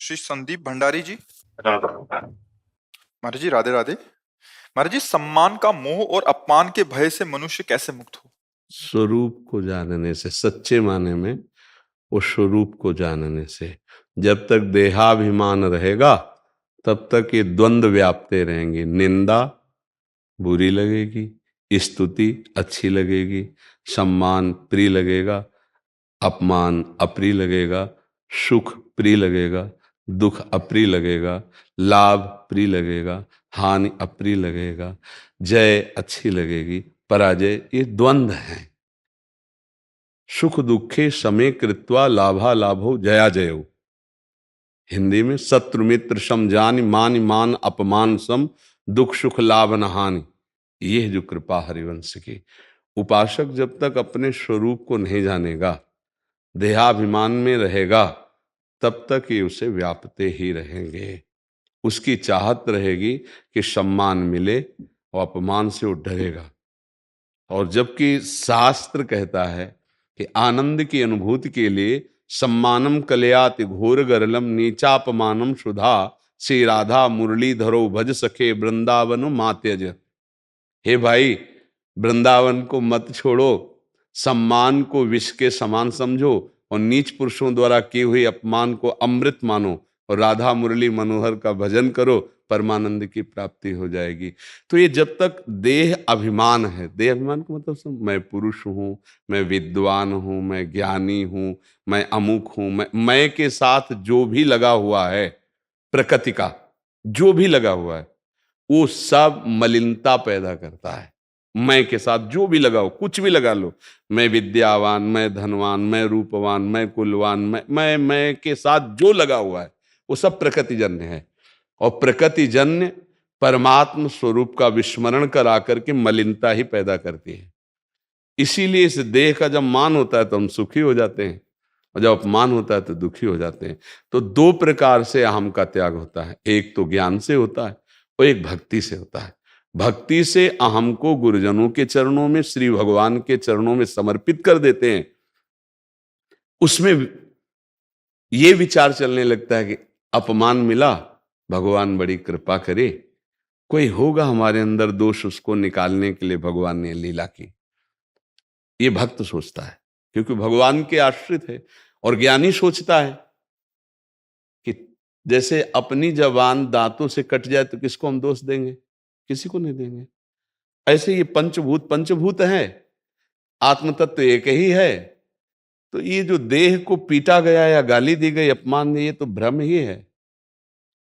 श्री संदीप भंडारी जी। राधा। महाराज जी राधे राधे। महाराज जी, सम्मान का मोह और अपमान के भय से मनुष्य कैसे मुक्त हो? स्वरूप को जानने से, सच्चे माने में वो स्वरूप को जानने से। जब तक देहाभिमान रहेगा तब तक ये द्वंद्व व्यापते रहेंगे। निंदा बुरी लगेगी, स्तुति अच्छी लगेगी, सम्मान प्रिय लगेगा, अपमान अप्रिय लगेगा, सुख प्रिय लगेगा, दुख अप्रिय लगेगा, लाभ प्रिय लगेगा, हानि अप्रिय लगेगा, जय अच्छी लगेगी, पराजय। ये द्वंद्व है। सुख दुखे समे कृत्वा लाभा लाभो जया जयो। हिंदी में शत्रु मित्र सम जानि मान मान अपमान सम दुख सुख लाभ न हानि। ये है जो कृपा हरिवंश की। उपासक जब तक अपने स्वरूप को नहीं जानेगा, देहाभिमान में रहेगा, तब तक ये उसे व्यापते ही रहेंगे। उसकी चाहत रहेगी कि सम्मान मिले और अपमान से वो डरेगा। और जबकि शास्त्र कहता है कि आनंद की अनुभूति के लिए सम्मानम कलयाति घोर गरलम नीचापमानम सुधा श्री राधा मुरलीधरो भज सखे वृंदावन मात्यज। हे भाई, वृंदावन को मत छोड़ो, सम्मान को विष के समान समझो और नीच पुरुषों द्वारा किए हुए अपमान को अमृत मानो और राधा मुरली मनोहर का भजन करो, परमानंद की प्राप्ति हो जाएगी। तो ये जब तक देह अभिमान है, देह अभिमान का मतलब मैं पुरुष हूँ, मैं विद्वान हूँ, मैं ज्ञानी हूँ, मैं अमुक हूँ, मैं के साथ जो भी लगा हुआ है, प्रकृति का जो भी लगा हुआ है, वो सब मलिनता पैदा करता है। मैं के साथ जो भी लगाओ, कुछ भी लगा लो, मैं विद्यावान, मैं धनवान, मैं रूपवान, मैं कुलवान, मैं के साथ जो लगा हुआ है वो सब प्रकृतिजन्य है। और प्रकृतिजन्य परमात्म स्वरूप का विस्मरण करा करके मलिनता ही पैदा करती है। इसीलिए इस देह का जब मान होता है तो हम सुखी हो जाते हैं, और जब अपमान होता है तो दुखी हो जाते हैं। तो दो प्रकार से अहम का त्याग होता है, एक तो ज्ञान से होता है और एक भक्ति से होता है। भक्ति से अहम को गुरुजनों के चरणों में, श्री भगवान के चरणों में समर्पित कर देते हैं। उसमें ये विचार चलने लगता है कि अपमान मिला, भगवान बड़ी कृपा करे, कोई होगा हमारे अंदर दोष, उसको निकालने के लिए भगवान ने लीला की। ये भक्त सोचता है, क्योंकि भगवान के आश्रित है। और ज्ञानी सोचता है कि जैसे अपनी जबान दांतों से कट जाए तो किसको हम दोष देंगे? किसी को नहीं देंगे। ऐसे ये पंचभूत पंचभूत है, आत्म तत्व एक ही है। तो ये जो देह को पीटा गया या गाली दी गई, अपमान दी, ये तो भ्रम ही है।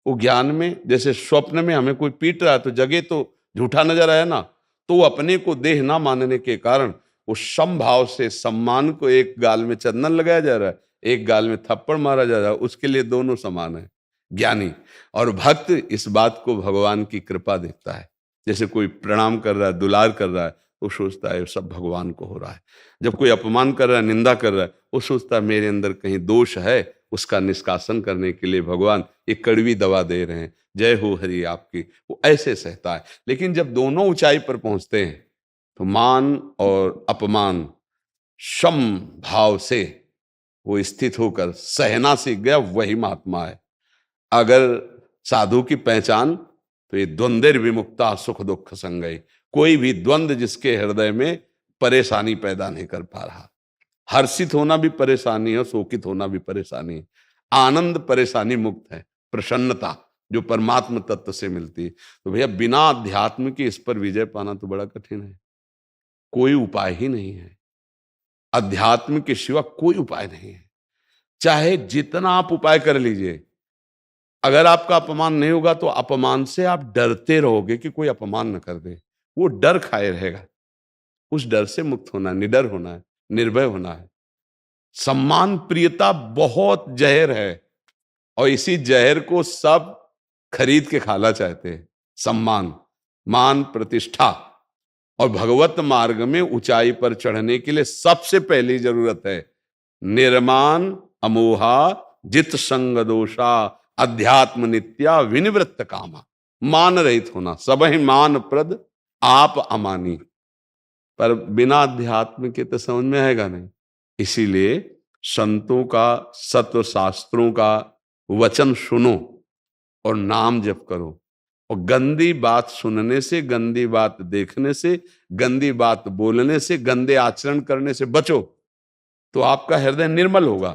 वो ज्ञान में, जैसे स्वप्न में हमें कोई पीट रहा है तो जगह तो झूठा नजर आया ना, तो वो अपने को देह ना मानने के कारण वो समभाव से सम्मान को, एक गाल में चंदन लगाया जा रहा है, एक गाल में थप्पड़ मारा जा रहा है, उसके लिए दोनों समान है। ज्ञानी और भक्त इस बात को भगवान की कृपा देखता है। जैसे कोई प्रणाम कर रहा है, दुलार कर रहा है, वो सोचता है सब भगवान को हो रहा है। जब कोई अपमान कर रहा है, निंदा कर रहा है, वो सोचता है मेरे अंदर कहीं दोष है, उसका निष्कासन करने के लिए भगवान एक कड़वी दवा दे रहे हैं, जय हो हरि आपकी। वो ऐसे सहता है। लेकिन जब दोनों ऊंचाई पर पहुंचते हैं तो मान और अपमान सम भाव से वो स्थित होकर सहना सीख गया, वही महात्मा है। अगर साधु की पहचान तो ये द्वंद्व विमुक्ता सुख दुख संगय। कोई भी द्वंद्व जिसके हृदय में परेशानी पैदा नहीं कर पा रहा। हर्षित होना भी परेशानी है, शोकित होना भी परेशानी है। आनंद परेशानी मुक्त है, प्रसन्नता जो परमात्म तत्व से मिलती है। तो भैया बिना अध्यात्म के इस पर विजय पाना तो बड़ा कठिन है। कोई उपाय ही नहीं है, अध्यात्म के सिवा कोई उपाय नहीं है। चाहे जितना आप उपाय कर लीजिए, अगर आपका अपमान नहीं होगा तो अपमान से आप डरते रहोगे कि कोई अपमान न कर दे। वो डर खाए रहेगा। उस डर से मुक्त होना, निडर होना है, निर्भय होना है। सम्मान प्रियता बहुत जहर है, और इसी जहर को सब खरीद के खाना चाहते हैं। सम्मान, मान, प्रतिष्ठा। और भगवत मार्ग में ऊंचाई पर चढ़ने के लिए सबसे पहली जरूरत है निर्माण अमोहा जित संग दोषा अध्यात्म नित्या विनिवृत्त कामा। मान रहित होना, सब ही मान प्रद आप अमानी। पर बिना अध्यात्म के तो समझ में आएगा नहीं। इसीलिए संतों का, सत्व शास्त्रों का वचन सुनो और नाम जप करो। और गंदी बात सुनने से, गंदी बात देखने से, गंदी बात बोलने से, गंदे आचरण करने से बचो, तो आपका हृदय निर्मल होगा।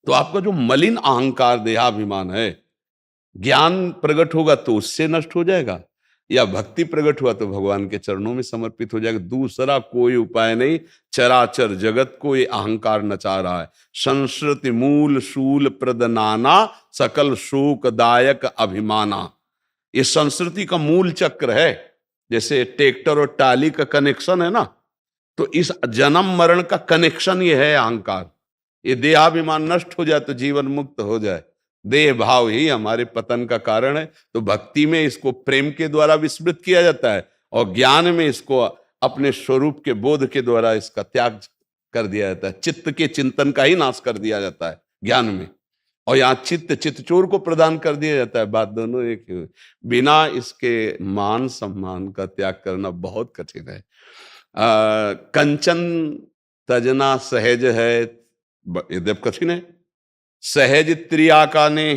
तो आपका जो मलिन अहंकार देहाभिमान है, ज्ञान प्रकट होगा तो उससे नष्ट हो जाएगा, या भक्ति प्रकट हुआ तो भगवान के चरणों में समर्पित हो जाएगा। दूसरा कोई उपाय नहीं। चराचर जगत को ये अहंकार नचा रहा है। संस्कृति मूल शूल प्रदनाना सकल शोकदायक अभिमाना, ये संस्कृति का मूल चक्र है। जैसे ट्रैक्टर और टाली का कनेक्शन है ना, तो इस जन्म मरण का कनेक्शन ये है अहंकार। ये देहाभिमान नष्ट हो जाए तो जीवन मुक्त हो जाए। देह भाव ही हमारे पतन का कारण है। तो भक्ति में इसको प्रेम के द्वारा विस्मृत किया जाता है, और ज्ञान में इसको अपने स्वरूप के बोध के द्वारा इसका त्याग कर दिया जाता है। चित्त के चिंतन का ही नाश कर दिया जाता है ज्ञान में, और यहाँ चित्तचोर को प्रदान कर दिया जाता है। बात दोनों एक ही। बिना इसके मान सम्मान का त्याग करना बहुत कठिन है। कंचन तजना सहज है, यद्यप कठिन है। सहज त्रिया का ने,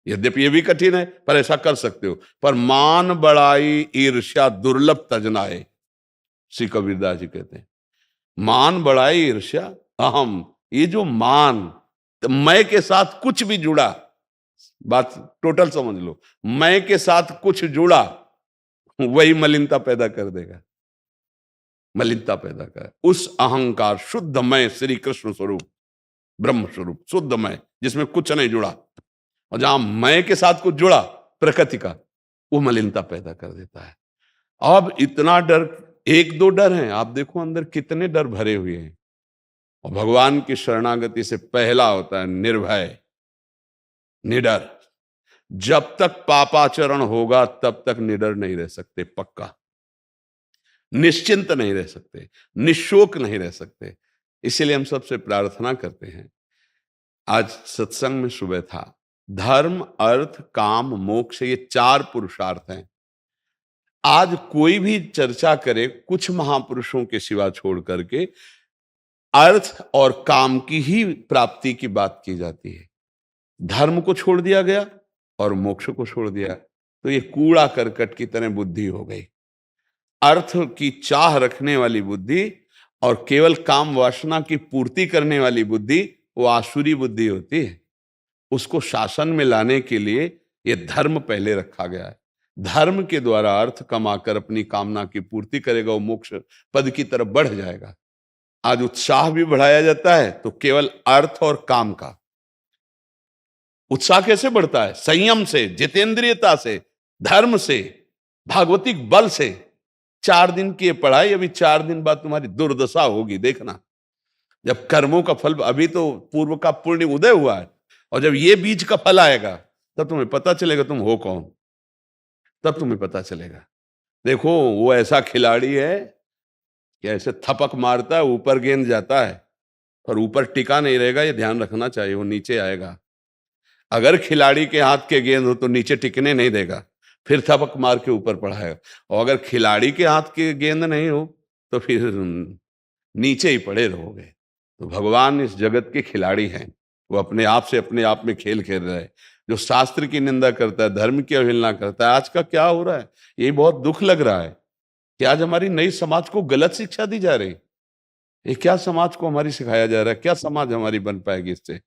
यद्यपि ये भी कठिन है, पर ऐसा कर सकते हो। पर मान बड़ाई ईर्ष्या दुर्लभ तजना है, श्री कबीरदास जी कहते हैं। मान बड़ाई ईर्ष्या अहम, ये जो मान, तो मैं के साथ कुछ भी जुड़ा, बात टोटल समझ लो, मैं के साथ कुछ जुड़ा वही मलिनता पैदा कर देगा। मलिनता पैदा कर उस अहंकार शुद्ध मैं, श्री कृष्ण स्वरूप, ब्रह्म स्वरूप शुद्ध मैं, जिसमें कुछ नहीं जुड़ा, और जहां मैं के साथ कुछ जुड़ा प्रकृति का, वो मलिनता पैदा कर देता है। अब इतना डर, एक दो डर हैं, आप देखो अंदर कितने डर भरे हुए हैं। और भगवान की शरणागति से पहला होता है निर्भय, निडर। जब तक पापाचरण होगा तब तक निडर नहीं रह सकते, पक्का निश्चिंत नहीं रह सकते, निशोक नहीं रह सकते। इसीलिए हम सबसे प्रार्थना करते हैं। आज सत्संग में सुबह था, धर्म अर्थ काम मोक्ष, ये 4 पुरुषार्थ हैं। आज कोई भी चर्चा करे कुछ महापुरुषों के सिवा छोड़ करके अर्थ और काम की ही प्राप्ति की बात की जाती है। धर्म को छोड़ दिया गया और मोक्ष को छोड़ दिया, तो ये कूड़ा करकट की तरह बुद्धि हो गई। अर्थ की चाह रखने वाली बुद्धि और केवल काम वासना की पूर्ति करने वाली बुद्धि, वो आसुरी बुद्धि होती है। उसको शासन में लाने के लिए ये धर्म पहले रखा गया है। धर्म के द्वारा अर्थ कमाकर अपनी कामना की पूर्ति करेगा, वो मोक्ष पद की तरफ बढ़ जाएगा। आज उत्साह भी बढ़ाया जाता है तो केवल अर्थ और काम का। उत्साह कैसे बढ़ता है? संयम से, जितेंद्रियता से, धर्म से, भागवतिक बल से। 4 दिन की पढ़ाई, अभी 4 दिन बाद तुम्हारी दुर्दशा होगी, देखना। जब कर्मों का फल, अभी तो पूर्व का पुण्य उदय हुआ है, और जब ये बीज का फल आएगा तब तुम्हें पता चलेगा तुम हो कौन, तब तुम्हें पता चलेगा। देखो वो ऐसा खिलाड़ी है कि ऐसे थपक मारता है, ऊपर गेंद जाता है, पर ऊपर टिका नहीं रहेगा, ये ध्यान रखना चाहिए, वो नीचे आएगा। अगर खिलाड़ी के हाथ के गेंद हो तो नीचे टिकने नहीं देगा, फिर थपक मार के ऊपर पढ़ाएगा। और अगर खिलाड़ी के हाथ के गेंद नहीं हो तो फिर नीचे ही पड़े रहोगे। तो भगवान इस जगत के खिलाड़ी हैं, वो अपने आप से अपने आप में खेल खेल रहे हैं। जो शास्त्र की निंदा करता है, धर्म की अवहेलना करता है, आज का क्या हो रहा है, ये बहुत दुख लग रहा है कि आज हमारी नई समाज को गलत शिक्षा दी जा रही। ये क्या समाज को हमारी सिखाया जा रहा है? क्या समाज हमारी बन पाएगी इससे?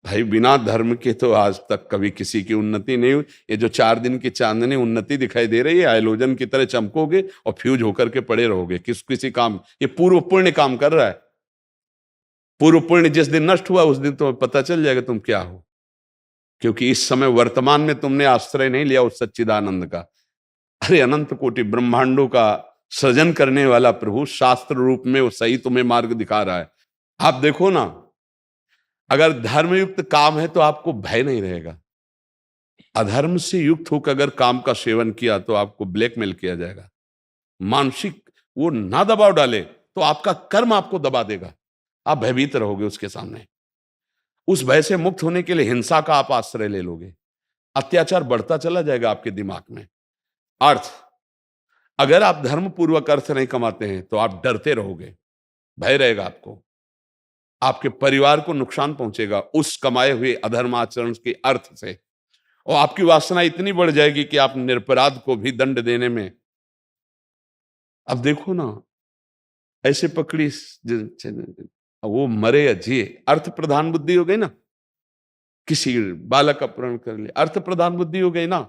भाई बिना धर्म के तो आज तक कभी किसी की उन्नति नहीं हुई। ये जो 4 दिन की चांदनी उन्नति दिखाई दे रही है, हाइलोजन की तरह चमकोगे और फ्यूज होकर के पड़े रहोगे किसी काम। ये पूर्व पुण्य काम कर रहा है। पूर्व पुण्य जिस दिन नष्ट हुआ उस दिन तुम्हें पता चल जाएगा तुम क्या हो, क्योंकि इस समय वर्तमान में तुमने आश्रय नहीं लिया उस सच्चिदानंद का। अरे अनंत कोटि ब्रह्मांडों का सृजन करने वाला प्रभु शास्त्र रूप में वो सही तुम्हें मार्ग दिखा रहा है। आप देखो ना, अगर धर्मयुक्त काम है तो आपको भय नहीं रहेगा। अधर्म से युक्त होकर अगर काम का सेवन किया तो आपको ब्लैकमेल किया जाएगा। मानसिक वो ना दबाव डाले तो आपका कर्म आपको दबा देगा, आप भयभीत रहोगे उसके सामने। उस भय से मुक्त होने के लिए हिंसा का आप आश्रय ले लोगे, अत्याचार बढ़ता चला जाएगा आपके दिमाग में। अर्थ, अगर आप धर्म पूर्वक अर्थ नहीं कमाते हैं तो आप डरते रहोगे, भय रहेगा आपको। आपके परिवार को नुकसान पहुंचेगा उस कमाए हुए अधर्म आचरण के अर्थ से, और आपकी वासना इतनी बढ़ जाएगी कि आप निरपराध को भी दंड देने में, अब देखो ना, ऐसे पकड़ी वो मरे या जिए, अर्थ प्रधान बुद्धि हो गई ना। किसी बालक का अपहरण कर लिया, अर्थ प्रधान बुद्धि हो गई ना।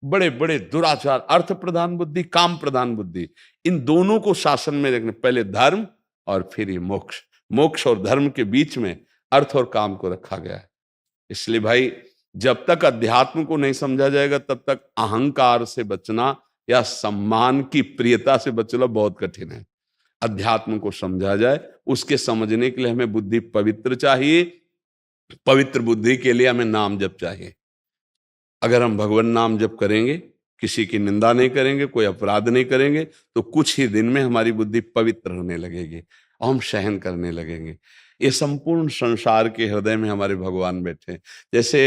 बड़े बड़े दुराचार, अर्थ प्रधान बुद्धि, काम प्रधान बुद्धि, इन दोनों को शासन में रखने, पहले धर्म और फिर ये मोक्ष, मोक्ष और धर्म के बीच में अर्थ और काम को रखा गया है। इसलिए भाई, जब तक अध्यात्म को नहीं समझा जाएगा तब तक अहंकार से बचना या सम्मान की प्रियता से बचना बहुत कठिन है। अध्यात्म को समझा जाए, उसके समझने के लिए हमें बुद्धि पवित्र चाहिए, पवित्र बुद्धि के लिए हमें नाम जप चाहिए। अगर हम भगवान नाम जप करेंगे, किसी की निंदा नहीं करेंगे, कोई अपराध नहीं करेंगे, तो कुछ ही दिन में हमारी बुद्धि पवित्र होने लगेगी और हम सहन करने लगेंगे। ये संपूर्ण संसार के हृदय में हमारे भगवान बैठे हैं। जैसे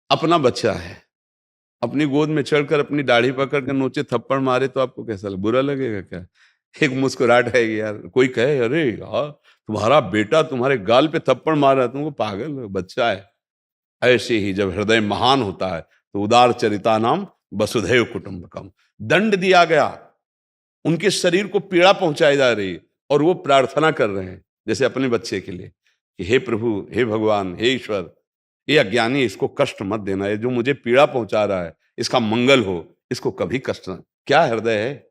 अपना बच्चा है, अपनी गोद में चढ़कर अपनी दाढ़ी पकड़ कर नोचे थप्पड़ मारे तो आपको कैसा लगे? बुरा लगेगा क्या? एक मुस्कुराहट आएगी यार। कोई कहे अरे यार तुम्हारा बेटा तुम्हारे गाल पे थप्पड़ मार रहा है, तुमको पागल बच्चा है। ऐसे ही जब हृदय महान होता है तो उदार चरिता नाम वसुधैव कुटुंबकम, दंड दिया गया, उनके शरीर को पीड़ा पहुंचाई जा रही और वो प्रार्थना कर रहे हैं जैसे अपने बच्चे के लिए कि हे प्रभु, हे भगवान, हे ईश्वर, ये अज्ञानी, इसको कष्ट मत देना, ये जो मुझे पीड़ा पहुंचा रहा है इसका मंगल हो, इसको कभी कष्ट न। क्या हृदय है,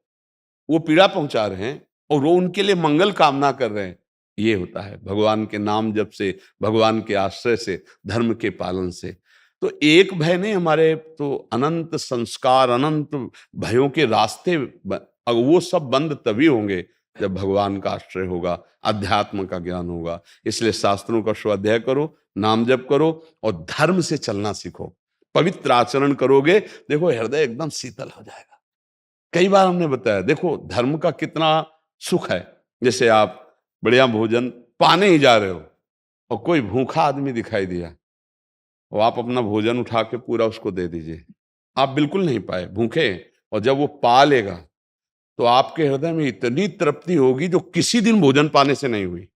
वो पीड़ा पहुंचा रहे हैं और वो उनके लिए मंगल कामना कर रहे हैं। ये होता है भगवान के नाम जप से, भगवान के आश्रय से, धर्म के पालन से। तो एक भय नहीं, हमारे तो अनंत संस्कार, अनंत भयों के रास्ते वो सब बंद तभी होंगे जब भगवान का आश्रय होगा, अध्यात्म का ज्ञान होगा। इसलिए शास्त्रों का स्वाध्याय करो, नाम जप करो और धर्म से चलना सीखो। पवित्र आचरण करोगे, देखो हृदय एकदम शीतल हो जाएगा। कई बार हमने बताया, देखो धर्म का कितना सुख है। जैसे आप बढ़िया भोजन पाने ही जा रहे हो और कोई भूखा आदमी दिखाई दिया, और आप अपना भोजन उठा के पूरा उसको दे दीजिए। आप बिल्कुल नहीं पाए, भूखे, और जब वो पा लेगा तो आपके हृदय में इतनी तृप्ति होगी जो किसी दिन भोजन पाने से नहीं हुई।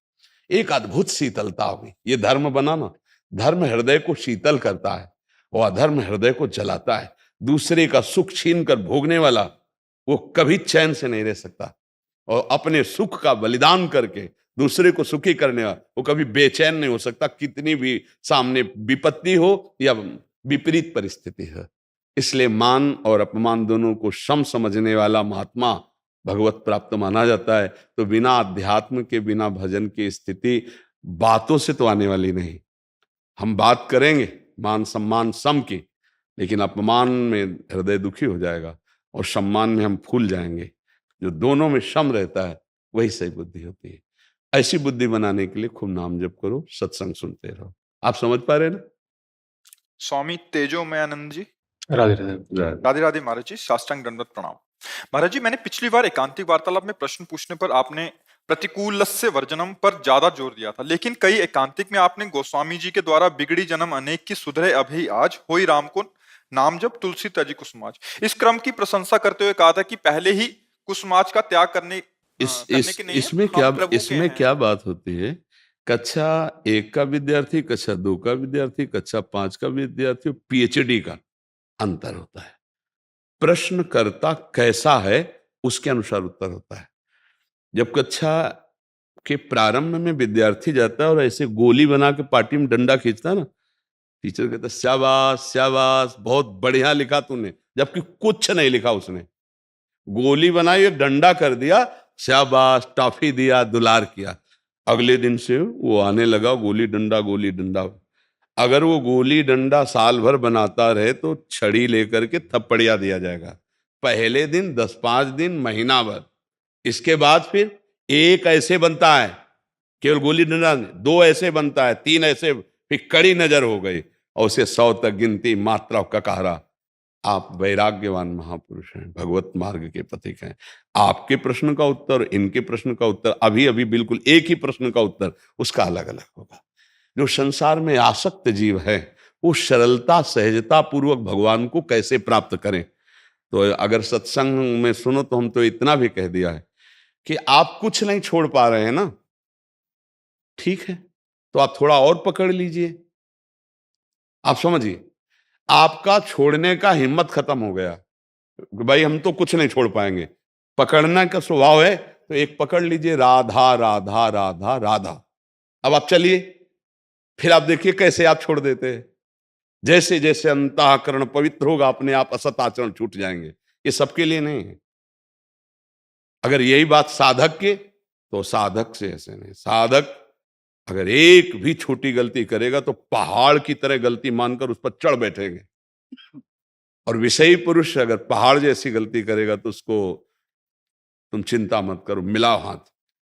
एक अद्भुत शीतलता होगी। ये धर्म बना ना, धर्म हृदय को शीतल करता है और अधर्म हृदय को जलाता है। दूसरे का सुख छीन कर भोगने वाला वो कभी चैन से नहीं रह सकता, और अपने सुख का बलिदान करके दूसरे को सुखी करने वाला वो कभी बेचैन नहीं हो सकता, कितनी भी सामने विपत्ति हो या विपरीत परिस्थिति है। इसलिए मान और अपमान दोनों को सम समझने वाला महात्मा भगवत प्राप्त माना जाता है। तो बिना अध्यात्म के, बिना भजन की स्थिति बातों से तो आने वाली नहीं। हम बात करेंगे मान सम्मान सम की, लेकिन अपमान में हृदय दुखी हो जाएगा और सम्मान में हम फूल जाएंगे। जो दोनों में सम रहता है वही सही बुद्धि होती है। ऐसी बुद्धि बनाने के लिए खूब नाम जप करो, सत्संग सुनते रहो। आप समझ पा रहे हैं ना? स्वामी तेजोमयानंद जी, राधे राधे। राधे राधे महाराज जी, साष्टांग दंडवत प्रणाम। महाराज जी, मैंने पिछली बार एकांतिक वार्तालाप में प्रश्न पूछने पर आपने प्रतिकूलस्य वर्जनम पर ज्यादा जोर दिया था, लेकिन कई एकांतिक में आपने गोस्वामी जी के द्वारा बिगड़ी जन्म अनेक की सुधरे अभी आज, होई राम को नाम जप तुलसी तजी कुसुमाज, इस क्रम की प्रशंसा करते हुए कहा था कि पहले ही कुसुमाज का त्याग करने के नहीं इसमें है, क्या हम प्रभु के इसमें हैं। क्या बात होती है? कक्षा 1 का विद्यार्थी, कक्षा 2 का विद्यार्थी, कक्षा 5 का विद्यार्थी, पीएचडी का अंतर होता है। प्रश्नकर्ता कैसा है उसके अनुसार उत्तर होता है। जब कक्षा के प्रारंभ में विद्यार्थी जाता है और ऐसे गोली बना के पार्टी में डंडा खींचता है ना, टीचर कहता है शाबाश शाबाश, बहुत बढ़िया लिखा तूने, जबकि कुछ नहीं लिखा उसने। गोली बनाई, एक डंडा कर दिया, शाबाश, टॉफी दिया, दुलार किया। अगले दिन से वो आने लगा गोली डंडा गोली डंडा। अगर वो गोली डंडा साल भर बनाता रहे तो छड़ी लेकर के थप्पड़िया दिया जाएगा। पहले दिन 10-5 दिन, महीना भर। इसके बाद फिर एक ऐसे बनता है, केवल गोली डंडा, 2 ऐसे बनता है, 3 ऐसे, फिर कड़ी नजर हो गई और उसे 100 तक गिनती, मात्रा, ककारा। आप वैराग्यवान महापुरुष हैं, भगवत मार्ग के पथिक हैं। आपके प्रश्न का उत्तर, इनके प्रश्न का उत्तर, अभी अभी बिल्कुल एक ही प्रश्न का उत्तर उसका अलग अलग होगा। जो संसार में आसक्त जीव है वो सरलता, सहजता पूर्वक भगवान को कैसे प्राप्त करें? तो अगर सत्संग में सुनो तो हम तो इतना भी कह दिया है कि आप कुछ नहीं छोड़ पा रहे हैं ना, ठीक है, तो आप थोड़ा और पकड़ लीजिए। आप समझिए, आपका छोड़ने का हिम्मत खत्म हो गया, भाई हम तो कुछ नहीं छोड़ पाएंगे। पकड़ना का स्वभाव है, तो एक पकड़ लीजिए, राधा राधा राधा राधा। अब आप चलिए, फिर आप देखिए कैसे आप छोड़ देते हैं। जैसे जैसे अंतःकरण पवित्र होगा, अपने आप असत आचरण छूट जाएंगे। ये सबके लिए नहीं है। अगर यही बात साधक के, तो साधक से ऐसे नहीं। साधक अगर एक भी छोटी गलती करेगा तो पहाड़ की तरह गलती मानकर उस पर चढ़ बैठेंगे। और विषयी पुरुष अगर पहाड़ जैसी गलती करेगा तो उसको तुम चिंता मत करो, मिलाओ हाथ,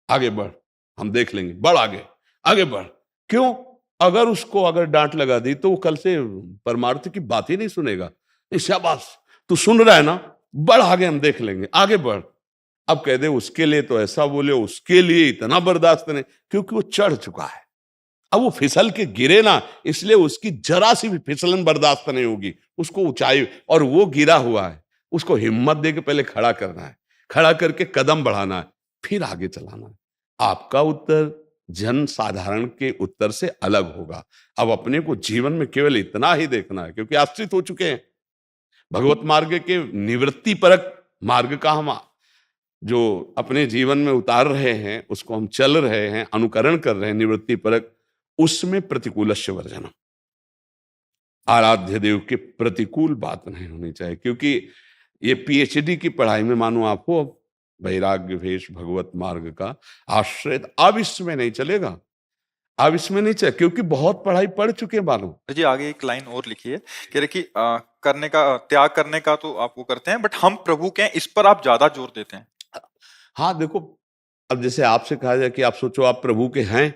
आगे बढ़, हम देख लेंगे, बढ़ आगे, आगे बढ़। क्यों? अगर उसको अगर डांट लगा दी तो वो कल से परमार्थ की बात ही नहीं सुनेगा। नहीं, शाबाश, तू सुन रहा है ना, बढ़ आगे, हम देख लेंगे, आगे बढ़। अब कह दे उसके लिए तो ऐसा बोले, उसके लिए इतना बर्दाश्त नहीं, क्योंकि वो चढ़ चुका है। अब वो फिसल के गिरे ना, इसलिए उसकी जरा सी भी फिसलन बर्दाश्त नहीं होगी, उसको ऊंचाई, और वो गिरा हुआ है, उसको हिम्मत दे के पहले खड़ा करना है, खड़ा करके कदम बढ़ाना है, फिर आगे चलाना है। आपका उत्तर जन साधारण के उत्तर से अलग होगा। अब अपने को जीवन में केवल इतना ही देखना है, क्योंकि आश्रित हो चुके हैं। भगवत मार्ग के निवृत्ति परक मार्ग का हम जो अपने जीवन में उतार रहे हैं, उसको हम चल रहे हैं, अनुकरण कर रहे हैं, निवृत्ति परक, उसमें प्रतिकूलस्य वर्जनम, आराध्य देव के प्रतिकूल बात नहीं होनी चाहिए। क्योंकि ये पीएचडी की पढ़ाई में मानो आप हो, वैराग्य भेष भगवत मार्ग का आश्रित, अब इसमें नहीं चलेगा, अब इसमें नहीं चले, क्योंकि बहुत पढ़ाई पढ़ चुके हैं मानो। जी आगे एक लाइन और लिखी है, कह रहे कि करने का, त्याग करने का तो आप वो करते हैं, बट हम प्रभु के हैं, इस पर आप ज्यादा जोर देते हैं। हाँ देखो, अब जैसे आपसे कहा जाए कि आप सोचो आप प्रभु के हैं,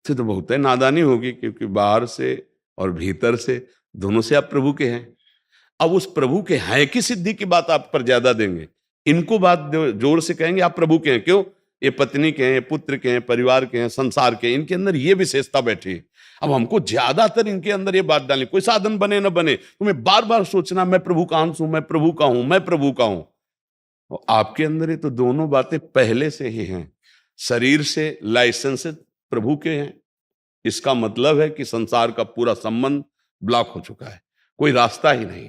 तो बहुत है नादानी होगी, क्योंकि बाहर से और भीतर से दोनों से आप प्रभु के हैं। अब उस प्रभु के हैं की सिद्धि की बात आप पर ज्यादा देंगे, इनको बात जोर से कहेंगे आप प्रभु के हैं। क्यों? ये पत्नी के हैं, पुत्र के हैं, परिवार के हैं, संसार के हैं, इनके अंदर ये विशेषता बैठी है। अब हमको ज्यादातर इनके अंदर ये बात डालनी, कोई साधन बने न बने, तुम्हें बार बार सोचना मैं प्रभु का अंश हूं, मैं प्रभु का हूं, मैं प्रभु का हूं। तो आपके अंदर ये तो दोनों बातें पहले से ही हैं। शरीर से लाइसेंस प्रभु के हैं, इसका मतलब है कि संसार का पूरा संबंध ब्लॉक हो चुका है, कोई रास्ता ही नहीं।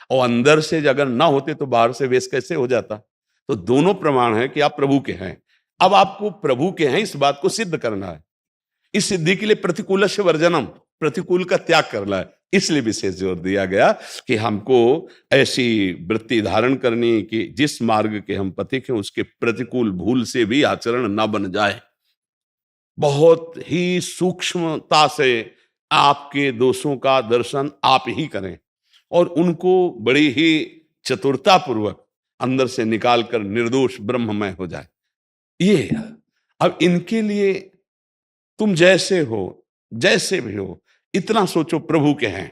और अंदर से अगर ना होते तो बाहर से वेश कैसे हो जाता? तो दोनों प्रमाण है कि आप प्रभु के हैं। अब आपको प्रभु के हैं इस बात को सिद्ध करना है। इस सिद्धि के लिए प्रतिकूल से वर्जनम, प्रतिकूल का त्याग करना है। इसलिए विशेष जोर दिया गया कि हमको ऐसी वृत्ति धारण करनी कि जिस मार्ग के हम पथिक हैं उसके प्रतिकूल भूल से भी आचरण ना बन जाए। बहुत ही सूक्ष्मता से आपके दोषों का दर्शन आप ही करें और उनको बड़ी ही चतुरता पूर्वक अंदर से निकालकर निर्दोष ब्रह्ममय हो जाए। ये अब इनके लिए तुम जैसे हो, जैसे भी हो, इतना सोचो प्रभु के हैं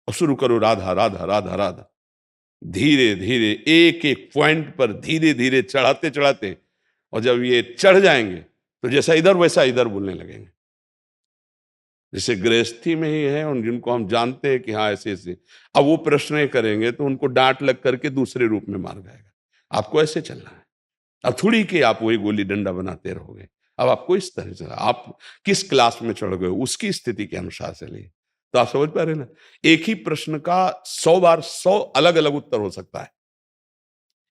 और शुरू करो राधा राधा राधा राधा। धीरे धीरे एक एक पॉइंट पर धीरे धीरे चढ़ाते चढ़ाते, और जब ये चढ़ जाएंगे तो जैसा इधर वैसा इधर बोलने लगेंगे। जैसे गृहस्थी में ही है, और जिनको हम जानते हैं कि हाँ ऐसे ऐसे, अब वो प्रश्न करेंगे तो उनको डांट लग करके दूसरे रूप में मार जाएगा। आपको ऐसे चलना है। अब थोड़ी कि आप वही गोली डंडा बनाते रहोगे। अब आपको इस तरह से, आप किस क्लास में चढ़ गए उसकी स्थिति के अनुसार चलिए। तो आप समझ पा रहे ना, एक ही प्रश्न का 100 बार 100 अलग अलग उत्तर हो सकता है।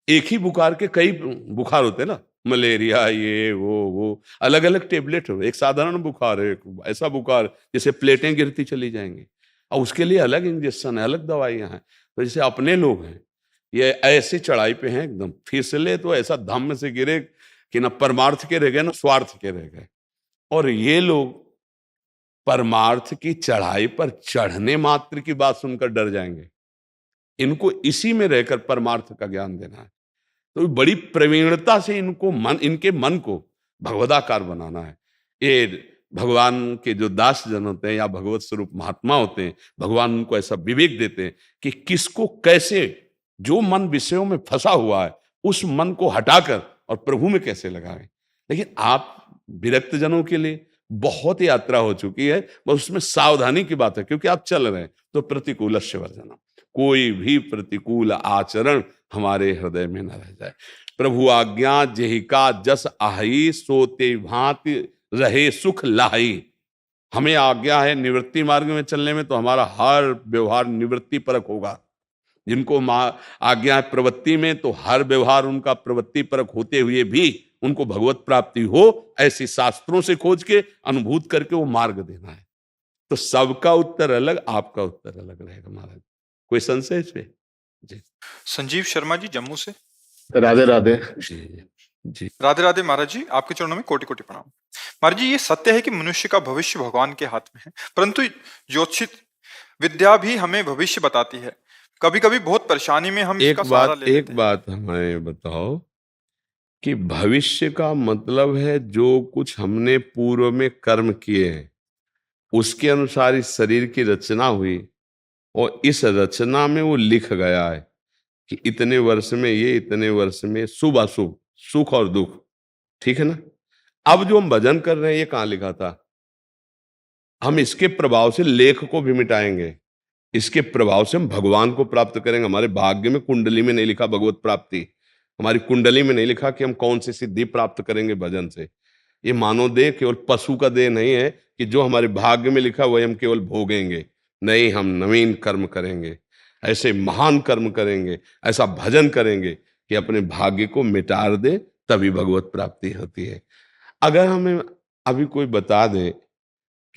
एक ही बुखार के कई बुखार होते हैं ना, मलेरिया, ये वो अलग अलग टेबलेट हो। एक साधारण बुखार है, एक ऐसा बुखार जैसे प्लेटें गिरती चली जाएंगी, और उसके लिए अलग इंजेक्शन है, अलग दवाइयां हैं। तो जैसे अपने लोग हैं, ये ऐसी चढ़ाई पे हैं, एकदम फिसले तो ऐसा धम्म से गिरे कि ना परमार्थ के रह गए ना स्वार्थ के रह गए। और ये लोग परमार्थ की चढ़ाई पर चढ़ने मात्र की बात सुनकर डर जाएंगे। इनको इसी में रहकर परमार्थ का ज्ञान देना है। तो बड़ी प्रवीणता से इनके मन को भगवदाकार बनाना है। ये भगवान के जो दास जन होते हैं या भगवत स्वरूप महात्मा होते हैं, भगवान उनको ऐसा विवेक देते हैं कि किसको कैसे, जो मन विषयों में फंसा हुआ है उस मन को हटाकर और प्रभु में कैसे लगाएं। लेकिन आप विरक्त जनों के लिए बहुत यात्रा हो चुकी है, बस उसमें सावधानी की बात है, क्योंकि आप चल रहे हैं। तो प्रतिकूलस्य वर्जनम, कोई भी प्रतिकूल आचरण हमारे हृदय में न रह जाए। प्रभु आज्ञा जेहिका जस आही सोते भांति रहे सुख लाही। हमें आज्ञा है निवृत्ति मार्ग में चलने में, तो हमारा हर व्यवहार निवृत्ति परक होगा। जिनको आज्ञा है प्रवृत्ति में, तो हर व्यवहार उनका प्रवृत्ति परक होते हुए भी उनको भगवत प्राप्ति हो, ऐसी शास्त्रों से खोज के अनुभूत करके वो मार्ग देना है। तो सबका उत्तर अलग, आपका उत्तर अलग रहेगा महाराज। कोई संशय इस पे? जी संजीव शर्मा जी जम्मू से। राधे राधे। जी जी। राधे राधे महाराज जी, आपके चरणों में कोटि कोटि प्रणाम। महाराज जी, ये सत्य है कि मनुष्य का भविष्य भगवान के हाथ में है, परंतु ज्योतिष विद्या भी हमें भविष्य बताती है। कभी कभी बहुत परेशानी में हम इसका सहारा ले लेते एक हैं। बात हमें बताओ कि भविष्य का मतलब है जो कुछ हमने पूर्व में कर्म किए हैं उसके अनुसार इस शरीर की रचना हुई, और इस रचना में वो लिख गया है कि इतने वर्ष में ये, इतने वर्ष में शुभ अशुभ, सुख और दुख, ठीक है ना। अब जो हम भजन कर रहे हैं ये कहाँ लिखा था? हम इसके प्रभाव से लेख को भी मिटाएंगे, इसके प्रभाव से हम भगवान को प्राप्त करेंगे। हमारे भाग्य में, कुंडली में नहीं लिखा भगवत प्राप्ति, हमारी कुंडली में नहीं लिखा कि हम कौन सी सिद्धि प्राप्त करेंगे भजन से। ये मानव देह केवल पशु का देह नहीं है कि जो हमारे भाग्य में लिखा वही हम केवल भोगेंगे। नहीं, हम नवीन कर्म करेंगे, ऐसे महान कर्म करेंगे, ऐसा भजन करेंगे कि अपने भाग्य को मिटार दे, तभी भगवत प्राप्ति होती है। अगर हमें अभी कोई बता दे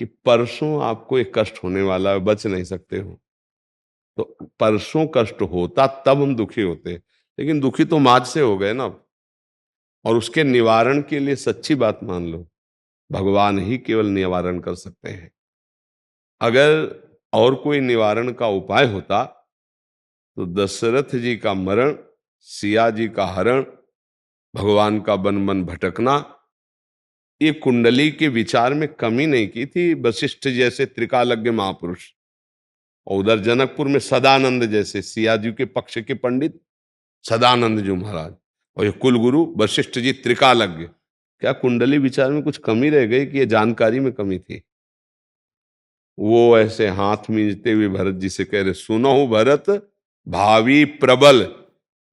कि परसों आपको एक कष्ट होने वाला है, बच नहीं सकते हो, तो परसों कष्ट होता तब हम दुखी होते, लेकिन दुखी तो आज से हो गए ना। और उसके निवारण के लिए सच्ची बात मान लो, भगवान ही केवल निवारण कर सकते हैं। अगर और कोई निवारण का उपाय होता तो दशरथ जी का मरण, सिया जी का हरण, भगवान का बन बन भटकना, ये कुंडली के विचार में कमी नहीं की थी वशिष्ठ जैसे त्रिकालज्ञ महापुरुष, और उधर जनकपुर में सदानंद जैसे सिया जी के पक्ष के पंडित सदानंद जी महाराज, और ये कुलगुरु वशिष्ठ जी त्रिकालज्ञ। क्या कुंडली विचार में कुछ कमी रह गई कि ये जानकारी में कमी थी? वो ऐसे हाथ मींजते हुए भरत जी से कह रहे, सुनो भरत भावी प्रबल,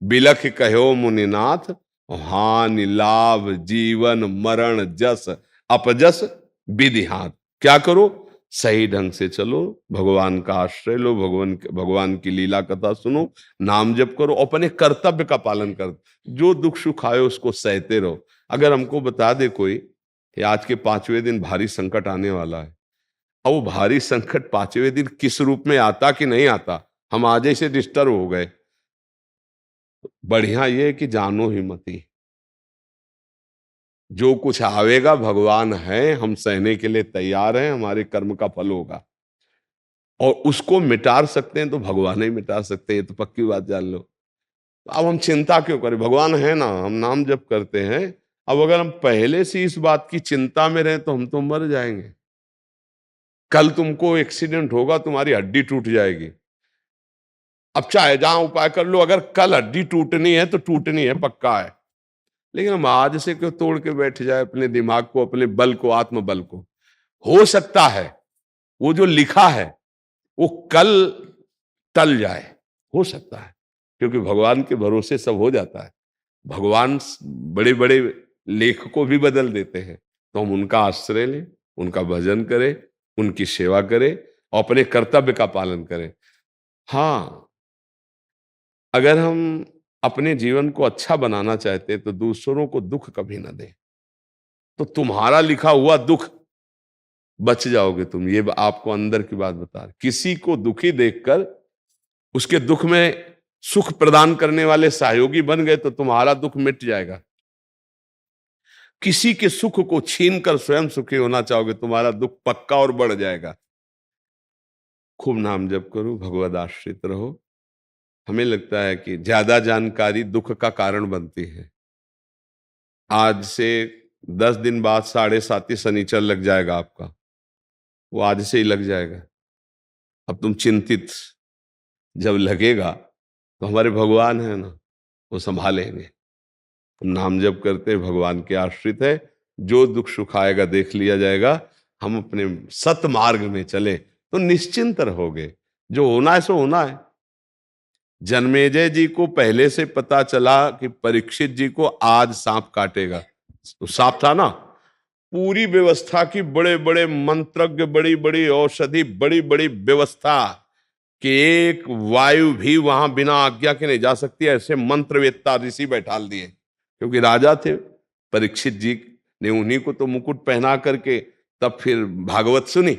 बिलख कहो मुनिनाथ, हानि लाभ जीवन मरण जस अपजस विधि हाथ। क्या करो? सही ढंग से चलो, भगवान का आश्रय लो, भगवान की लीला कथा सुनो, नाम जप करो, अपने कर्तव्य का पालन करो, जो दुख सुख आए उसको सहते रहो। अगर हमको बता दे कोई कि आज के 5वें दिन भारी संकट आने वाला है, और वो भारी संकट 5वें दिन किस रूप में आता कि नहीं आता, हम आज ही से डिस्टर्ब हो गए, बढ़िया ये है कि जानो ही मती, जो कुछ आवेगा भगवान है, हम सहने के लिए तैयार हैं, हमारे कर्म का फल होगा, और उसको मिटा सकते हैं तो भगवान ही मिटा सकते हैं, ये तो पक्की बात जान लो। अब हम चिंता क्यों करें? भगवान है ना, हम नाम जप करते हैं। अब अगर हम पहले से इस बात की चिंता में रहें तो हम तो मर जाएंगे। कल तुमको एक्सीडेंट होगा, तुम्हारी हड्डी टूट जाएगी, अब चाहे जहां उपाय कर लो, अगर कल हड्डी टूटनी है तो टूटनी है, पक्का है। लेकिन हम आज से क्यों तोड़ के बैठ जाए अपने दिमाग को, अपने बल को, आत्मबल को? हो सकता है वो जो लिखा है वो कल टल जाए, हो सकता है, क्योंकि भगवान के भरोसे सब हो जाता है। भगवान बड़े बड़े लेख को भी बदल देते हैं, तो हम उनका आश्रय लें, उनका भजन करें, उनकी सेवा करें और अपने कर्तव्य का पालन करें। हाँ, अगर हम अपने जीवन को अच्छा बनाना चाहते हैं तो दूसरों को दुख कभी ना दें, तो तुम्हारा लिखा हुआ दुख बच जाओगे तुम। ये आपको अंदर की बात बता रहे, किसी को दुखी देखकर उसके दुख में सुख प्रदान करने वाले सहयोगी बन गए तो तुम्हारा दुख मिट जाएगा। किसी के सुख को छीनकर स्वयं सुखी होना चाहोगे, तुम्हारा दुख पक्का और बढ़ जाएगा। खूब नाम जप करो, भगवद आश्रित रहो। हमें लगता है कि ज्यादा जानकारी दुख का कारण बनती है। आज से 10 दिन बाद 7.5 शनिचर लग जाएगा आपका, वो आज से ही लग जाएगा। अब तुम चिंतित जब लगेगा तो हमारे भगवान है ना, वो संभालेंगे। तुम नाम जप करते भगवान के आश्रित है, जो दुख सुख आएगा देख लिया जाएगा। हम अपने सत मार्ग में चले तो निश्चिंत रहोगे, जो होना है सो होना है। जन्मेजय जी को पहले से पता चला कि परीक्षित जी को आज सांप काटेगा, तो सांप था ना, पूरी व्यवस्था की, बड़े बड़े मंत्रज्ञ, बड़ी बड़ी औषधि, बड़ी बड़ी व्यवस्था कि एक वायु भी वहां बिना आज्ञा के नहीं जा सकती, ऐसे मंत्रवेत्ता ऋषि बैठाल दिए, क्योंकि राजा थे परीक्षित जी ने, उन्हीं को तो मुकुट पहना करके तब फिर भागवत सुनी।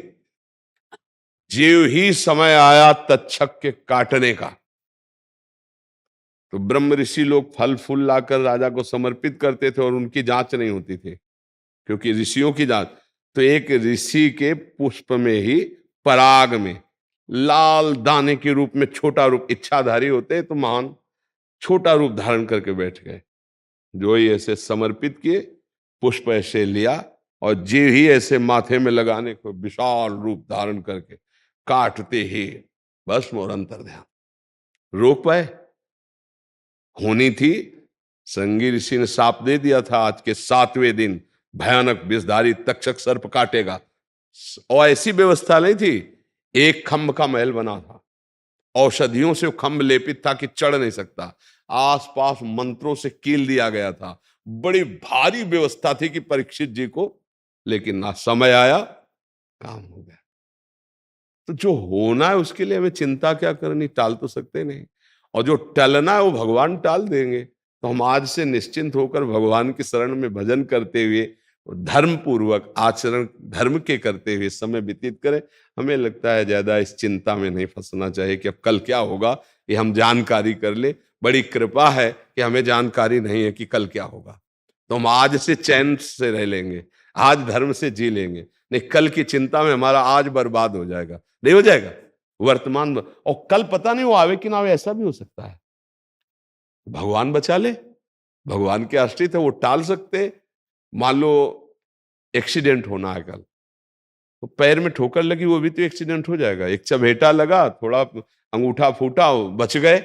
ज्यों ही समय आया तक्षक के काटने का, तो ब्रह्म ऋषि लोग फल फूल लाकर राजा को समर्पित करते थे और उनकी जांच नहीं होती थी, क्योंकि ऋषियों की जांच, तो एक ऋषि के पुष्प में ही, पराग में लाल दाने के रूप में छोटा रूप, इच्छाधारी होते तो महान, छोटा रूप धारण करके बैठ गए। जो ही ऐसे समर्पित किए, पुष्प ऐसे लिया और जे ही ऐसे माथे में लगाने को विशाल रूप धारण करके काटते ही बस मोर अंतर ध्यान, रोक पाए? होनी थी, संगी ऋषि ने साप दे दिया था, आज के 7वें दिन भयानक विषधारी तक्षक सर्प काटेगा, और ऐसी व्यवस्था नहीं थी, एक खम्भ का महल बना था, औषधियों से खम्भ लेपित था कि चढ़ नहीं सकता, आसपास मंत्रों से कील दिया गया था, बड़ी भारी व्यवस्था थी कि परीक्षित जी को, लेकिन ना समय आया, काम हो गया। तो जो होना है उसके लिए हमें चिंता क्या करनी, टाल तो सकते नहीं, और जो टलना है वो भगवान टाल देंगे। तो हम आज से निश्चिंत होकर भगवान की शरण में भजन करते हुए, धर्म पूर्वक आचरण धर्म के करते हुए समय व्यतीत करें। हमें लगता है ज्यादा इस चिंता में नहीं फंसना चाहिए कि अब कल क्या होगा, ये हम जानकारी कर ले। बड़ी कृपा है कि हमें जानकारी नहीं है कि कल क्या होगा, तो हम आज से चैन से रह लेंगे, आज धर्म से जी लेंगे। नहीं, कल की चिंता में हमारा आज बर्बाद हो जाएगा, नहीं हो जाएगा वर्तमान, और कल पता नहीं वो आवे कि ना आवे, ऐसा भी हो सकता है। भगवान बचा ले, भगवान के आश्रित है, वो टाल सकते। मान लो एक्सीडेंट होना है कल, तो पैर में ठोकर लगी, वो भी तो एक्सीडेंट हो जाएगा। एक चबेटा लगा, थोड़ा अंगूठा फूटा, बच गए,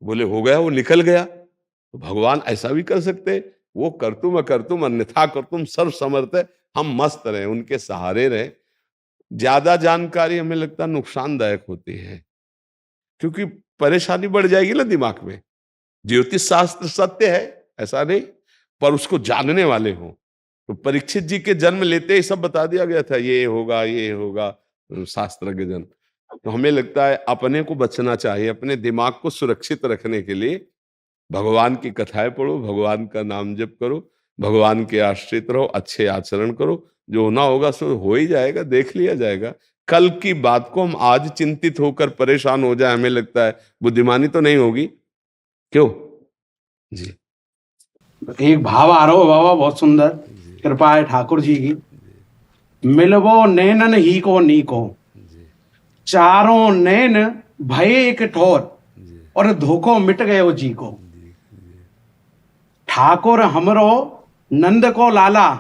बोले हो गया, वो निकल गया। तो भगवान ऐसा भी कर सकते, वो कर तुम अन्यथा कर तुम सर्व समर्थ है, हम मस्त रहे, उनके सहारे रहे। ज्यादा जानकारी हमें लगता है नुकसानदायक होती है, क्योंकि परेशानी बढ़ जाएगी ना दिमाग में। ज्योतिष शास्त्र सत्य है ऐसा नहीं, पर उसको जानने वाले हों। तो परीक्षित जी के जन्म लेते ही सब बता दिया गया था, ये होगा ये होगा, शास्त्रज्ञ जन। तो हमें लगता है अपने को बचना चाहिए, अपने दिमाग को सुरक्षित रखने के लिए भगवान की कथाएं पढ़ो, भगवान का नाम जप करो, भगवान के आश्रित रहो, अच्छे आचरण करो, जो होना होगा सो हो ही जाएगा, देख लिया जाएगा। कल की बात को हम आज चिंतित होकर परेशान हो जाए, हमें लगता है बुद्धिमानी तो नहीं होगी। क्यों जी? एक भाव आ रहा हो बाबा, बहुत सुंदर कृपा है ठाकुर जी की। मिलवो नैनन ही को नी को, चारों नैन भय एक ठोर, और धोखो मिट गयो जी को। ठाकुर हमरो नंद को लाला,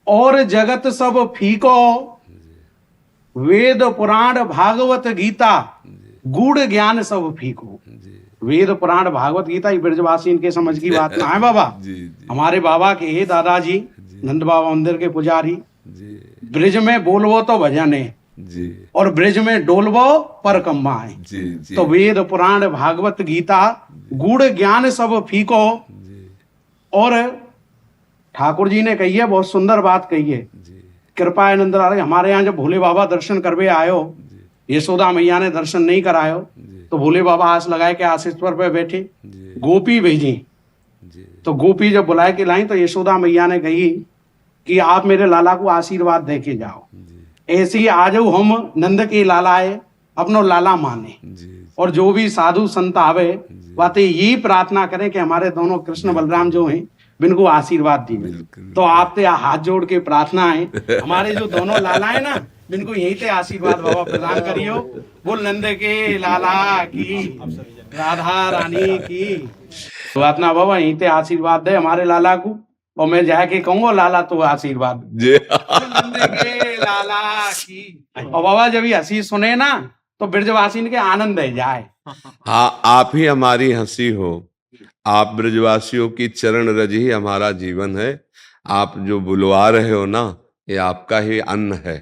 और जगत सब फीको। वेद पुराण भागवत गीता, गूढ़ ज्ञान सब फीको। वेद पुराण भागवत गीता, ये ब्रजवासी इनके समझ की बात ना है बाबा। हमारे बाबा के हे दादाजी नंद बाबा मंदिर के पुजारी, ब्रिज में बोलवो तो भजन है, और ब्रिज में डोलवो पर कम्मा है। तो वेद पुराण भागवत गीता गूढ़ ज्ञान सब फीको। और ठाकुर जी ने कही है, बहुत सुंदर बात कही है, कृपा है नंद लाल। हमारे यहाँ जब भोले बाबा दर्शन करवे आयो, यशोदा मैया ने दर्शन नहीं करायो, तो भोले बाबा आस लगाए के आशीश्वर पे बैठे, गोपी भेजी। तो गोपी जब बुलाए के लाई, तो यशोदा मैया ने कही कि आप मेरे लाला को आशीर्वाद दे के जाओ। ऐसे ही आज हम नंद के लाला है, अपनो लाला माने, और जो भी साधु संत आवे बातें यही प्रार्थना करें कि हमारे दोनों कृष्ण बलराम जो हैं बिनको आशीर्वाद दी। तो आपसे हाथ जोड़ के प्रार्थना है, हमारे जो दोनों लाला है ना, बिनको यही से आशीर्वाद बाबा प्रदान करियो। बोल नंद के लाला की, राधा रानी की प्रार्थना बाबा, यही से आशीर्वाद दे हमारे लाला को। और मैं जाके कहूंगा लाला तो आशीर्वाद नंद के लाला की। और बाबा जब ये हंसी सुने ना, तो ब्रजवासी के आनंद है जाए। हाँ, आप ही हमारी हंसी हो, आप ब्रजवासियों की चरण रज ही हमारा जीवन है। आप जो बुलवा रहे हो ना, ये आपका ही अन्न है,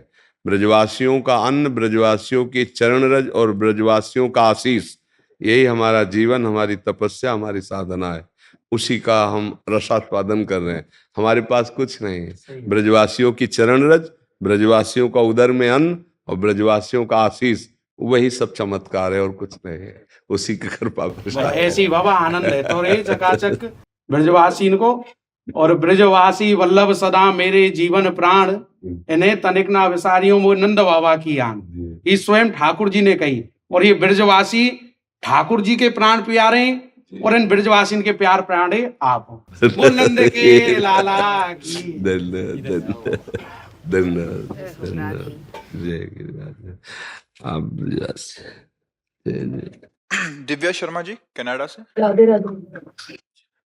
ब्रजवासियों का अन्न, ब्रजवासियों की चरण रज और ब्रजवासियों का आशीष, यही हमारा जीवन, हमारी तपस्या, हमारी साधना है। उसी का हम रसास्वादन कर रहे हैं। हमारे पास कुछ नहीं है। ब्रजवासियों की चरण रज, ब्रजवासियों का उदर में अन्न और ब्रजवासियों का आशीष, वही सब चमत्कार है और कुछ नहीं है। उसी की कृपा प्रसाद है। ऐसी बाबा आनंद है तो रे चकाचक ब्रजवासी को। और ब्रजवासी वल्लभ सदा मेरे जीवन प्राण, इन्हें तनिक ना विसारियों वो नंद बाबा की आन। ये स्वयं ठाकुर जी ने कही। और ये ब्रजवासी ठाकुर जी के प्राण प्यारे हैं और इन ब्रजवासी के प्यार प्राणे आप हो। वो नंद के लाला की। धन्यवाद धन्यवाद धन्यवाद। जय गिरिराज। आप ब्रजवासी। जय जय। दिव्या शर्मा जी कनाडा से। राधे राधे।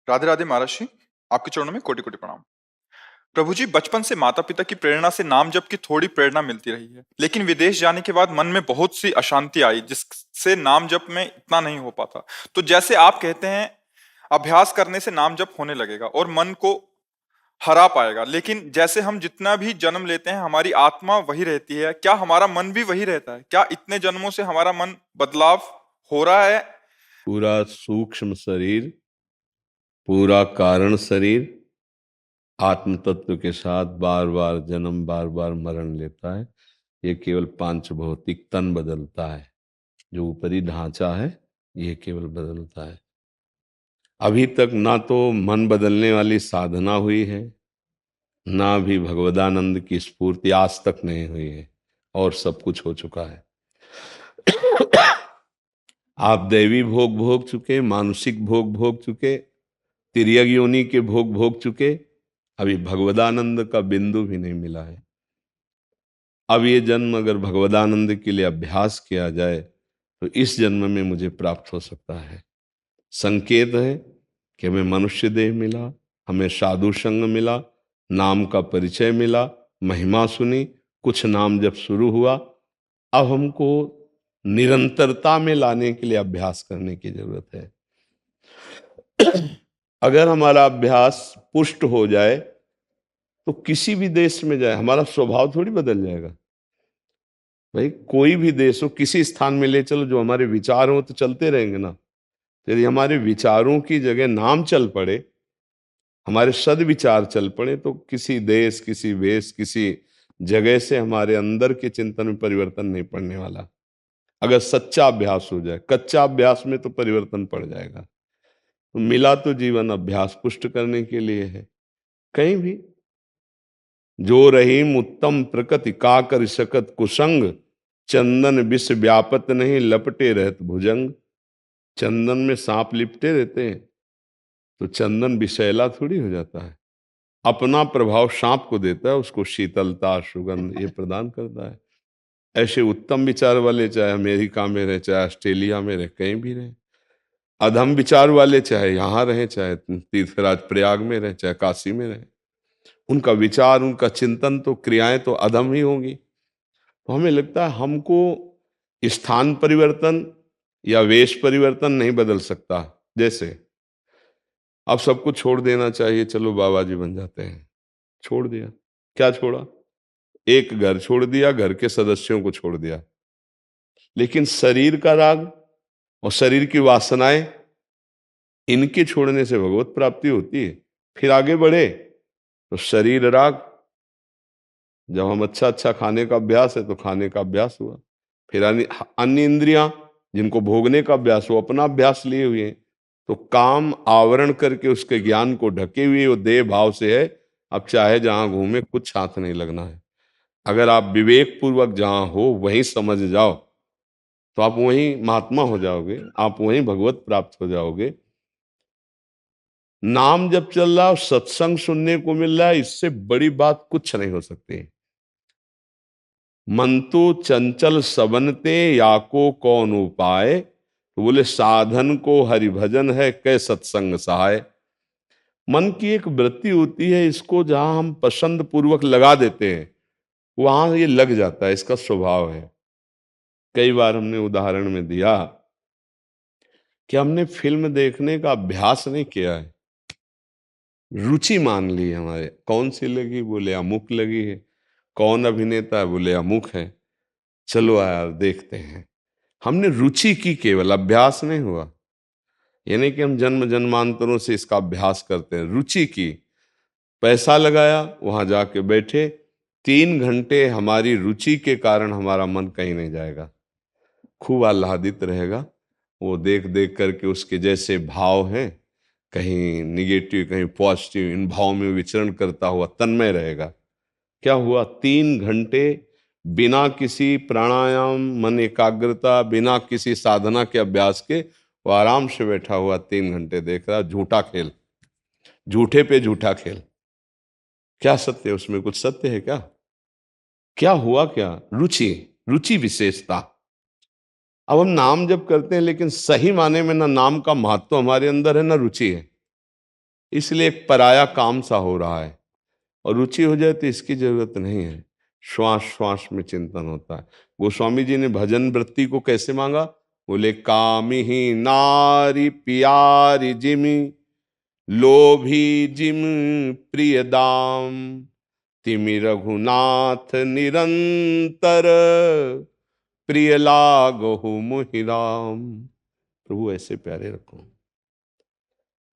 राधे राधे महाराज जी, आपके चरणों में कोटि कोटि प्रणाम। प्रभु जी, बचपन से माता पिता की प्रेरणा से नाम जप की थोड़ी प्रेरणा मिलती रही है, लेकिन विदेश जाने के बाद मन में बहुत सी अशांति आई जिससे नाम जप में इतना नहीं हो पाता। तो जैसे आप कहते हैं अभ्यास करने से नाम जप होने लगेगा और मन को हरा पाएगा, लेकिन जैसे हम जितना भी जन्म लेते हैं हमारी आत्मा वही रहती है, क्या हमारा मन भी वही रहता है? क्या इतने जन्मों से हमारा मन बदलाव हो रहा है? पूरा सूक्ष्म शरीर, पूरा कारण शरीर आत्म तत्व के साथ बार बार जन्म बार बार मरण लेता है। ये केवल पांच भौतिक तन बदलता है, जो ऊपरी ढांचा है ये केवल बदलता है। अभी तक ना तो मन बदलने वाली साधना हुई है, ना भी भगवदानंद की स्फूर्ति आज तक नहीं हुई है, और सब कुछ हो चुका है। आप दैवी भोग भोग चुके, मानसिक भोग भोग चुके, तिर्यक योनि के भोग भोग चुके, अभी भगवदानंद का बिंदु भी नहीं मिला है। अब ये जन्म अगर भगवदानंद के लिए अभ्यास किया जाए तो इस जन्म में मुझे प्राप्त हो सकता है। संकेत है कि हमें मनुष्य देह मिला, हमें साधु संग मिला, नाम का परिचय मिला, महिमा सुनी, कुछ नाम जब शुरू हुआ, अब हमको निरंतरता में लाने के लिए अभ्यास करने की जरूरत है। अगर हमारा अभ्यास पुष्ट हो जाए तो किसी भी देश में जाए हमारा स्वभाव थोड़ी बदल जाएगा। भाई कोई भी देश हो, किसी स्थान में ले चलो, जो हमारे विचार हो तो चलते रहेंगे ना। यदि हमारे विचारों की जगह नाम चल पड़े, हमारे सद्विचार चल पड़े, तो किसी देश, किसी वेश, किसी जगह से हमारे अंदर के चिंतन में परिवर्तन नहीं पड़ने वाला। अगर सच्चा अभ्यास हो जाए, कच्चा अभ्यास में तो परिवर्तन पड़ जाएगा। तो मिला तो जीवन अभ्यास पुष्ट करने के लिए है। कहीं भी जो रहीम उत्तम प्रकृति का कर सकत कुसंग, चंदन विष व्यापत नहीं लपटे रहत भुजंग। चंदन में सांप लिपटे रहते हैं तो चंदन विषैला थोड़ी हो जाता है। अपना प्रभाव सांप को देता है, उसको शीतलता सुगंध ये प्रदान करता है। ऐसे उत्तम विचार वाले चाहे अमेरिका में रहे, चाहे ऑस्ट्रेलिया में रहे, कहीं भी रहे, अधम विचार वाले चाहे यहाँ रहे, चाहे तीर्थराज प्रयाग में रहे, चाहे काशी में रहे, उनका विचार, उनका चिंतन तो क्रियाएं तो अधम ही होंगी। तो हमें लगता है हमको स्थान परिवर्तन या वेश परिवर्तन नहीं बदल सकता। जैसे अब सबको छोड़ देना चाहिए, चलो बाबा जी बन जाते हैं, छोड़ दिया। क्या छोड़ा? एक घर छोड़ दिया, घर के सदस्यों को छोड़ दिया, लेकिन शरीर का राग और शरीर की वासनाएं, इनके छोड़ने से भगवत प्राप्ति होती है। फिर आगे बढ़े तो शरीर राग, जब हम अच्छा खाने का अभ्यास है तो खाने का अभ्यास हुआ। फिर अन्य इंद्रियां जिनको भोगने का अभ्यास हो, अपना अभ्यास लिए हुए हैं, तो काम आवरण करके उसके ज्ञान को ढके हुए वो देह भाव से है। अब चाहे जहां घूमे कुछ हाथ नहीं लगना है। अगर आप विवेक पूर्वक जहां हो वहीं समझ जाओ तो आप वहीं महात्मा हो जाओगे, आप वहीं भगवत प्राप्त हो जाओगे। नाम जब चल रहा, सत्संग सुनने को मिल रहा है, इससे बड़ी बात कुछ नहीं हो सकती। मन तो चंचल सबनते याको कौन उपाय, तो बोले साधन को हरिभजन है कै सत्संग सहाय। मन की एक वृत्ति होती है, इसको जहां हम पसंद पूर्वक लगा देते हैं वहां ये लग जाता है, इसका स्वभाव है। कई बार हमने उदाहरण में दिया कि हमने फिल्म देखने का अभ्यास नहीं किया है, रुचि मान ली हमारे। कौन सी लगी? बोले अमुक लगी है। कौन अभिनेता है? बोले अमुक है। चलो यार देखते हैं। हमने रुचि की, केवल अभ्यास नहीं हुआ। ये नहीं कि हम जन्म जन्मांतरों से इसका अभ्यास करते हैं, रुचि की, पैसा लगाया, वहां जाके बैठे, 3 घंटे हमारी रुचि के कारण हमारा मन कहीं नहीं जाएगा, खूब आह्लादित रहेगा। वो देख देख करके उसके जैसे भाव हैं, कहीं निगेटिव कहीं पॉजिटिव, इन भाव में विचरण करता हुआ तन्मय रहेगा। क्या हुआ? 3 घंटे बिना किसी प्राणायाम, मन एकाग्रता, बिना किसी साधना के अभ्यास के वो आराम से बैठा हुआ 3 घंटे देख रहा, झूठा खेल, झूठे पे झूठा खेल। क्या सत्य है उसमें? कुछ सत्य है क्या? क्या हुआ? क्या रुचि, रुचि विशेषता। अब हम नाम जब करते हैं, लेकिन सही माने में ना नाम का महत्व हमारे अंदर है ना रुचि है, इसलिए एक पराया काम सा हो रहा है। और रुचि हो जाए तो इसकी जरूरत नहीं है, श्वास श्वास में चिंतन होता है। गोस्वामी जी ने भजन वृत्ति को कैसे मांगा? बोले कामी ही नारी प्यारी जिमी, लोभी जिम प्रिय दाम, तिमि रघुनाथ निरंतर, प्रिय लागहु मुहि राम। प्रभु ऐसे प्यारे रखो।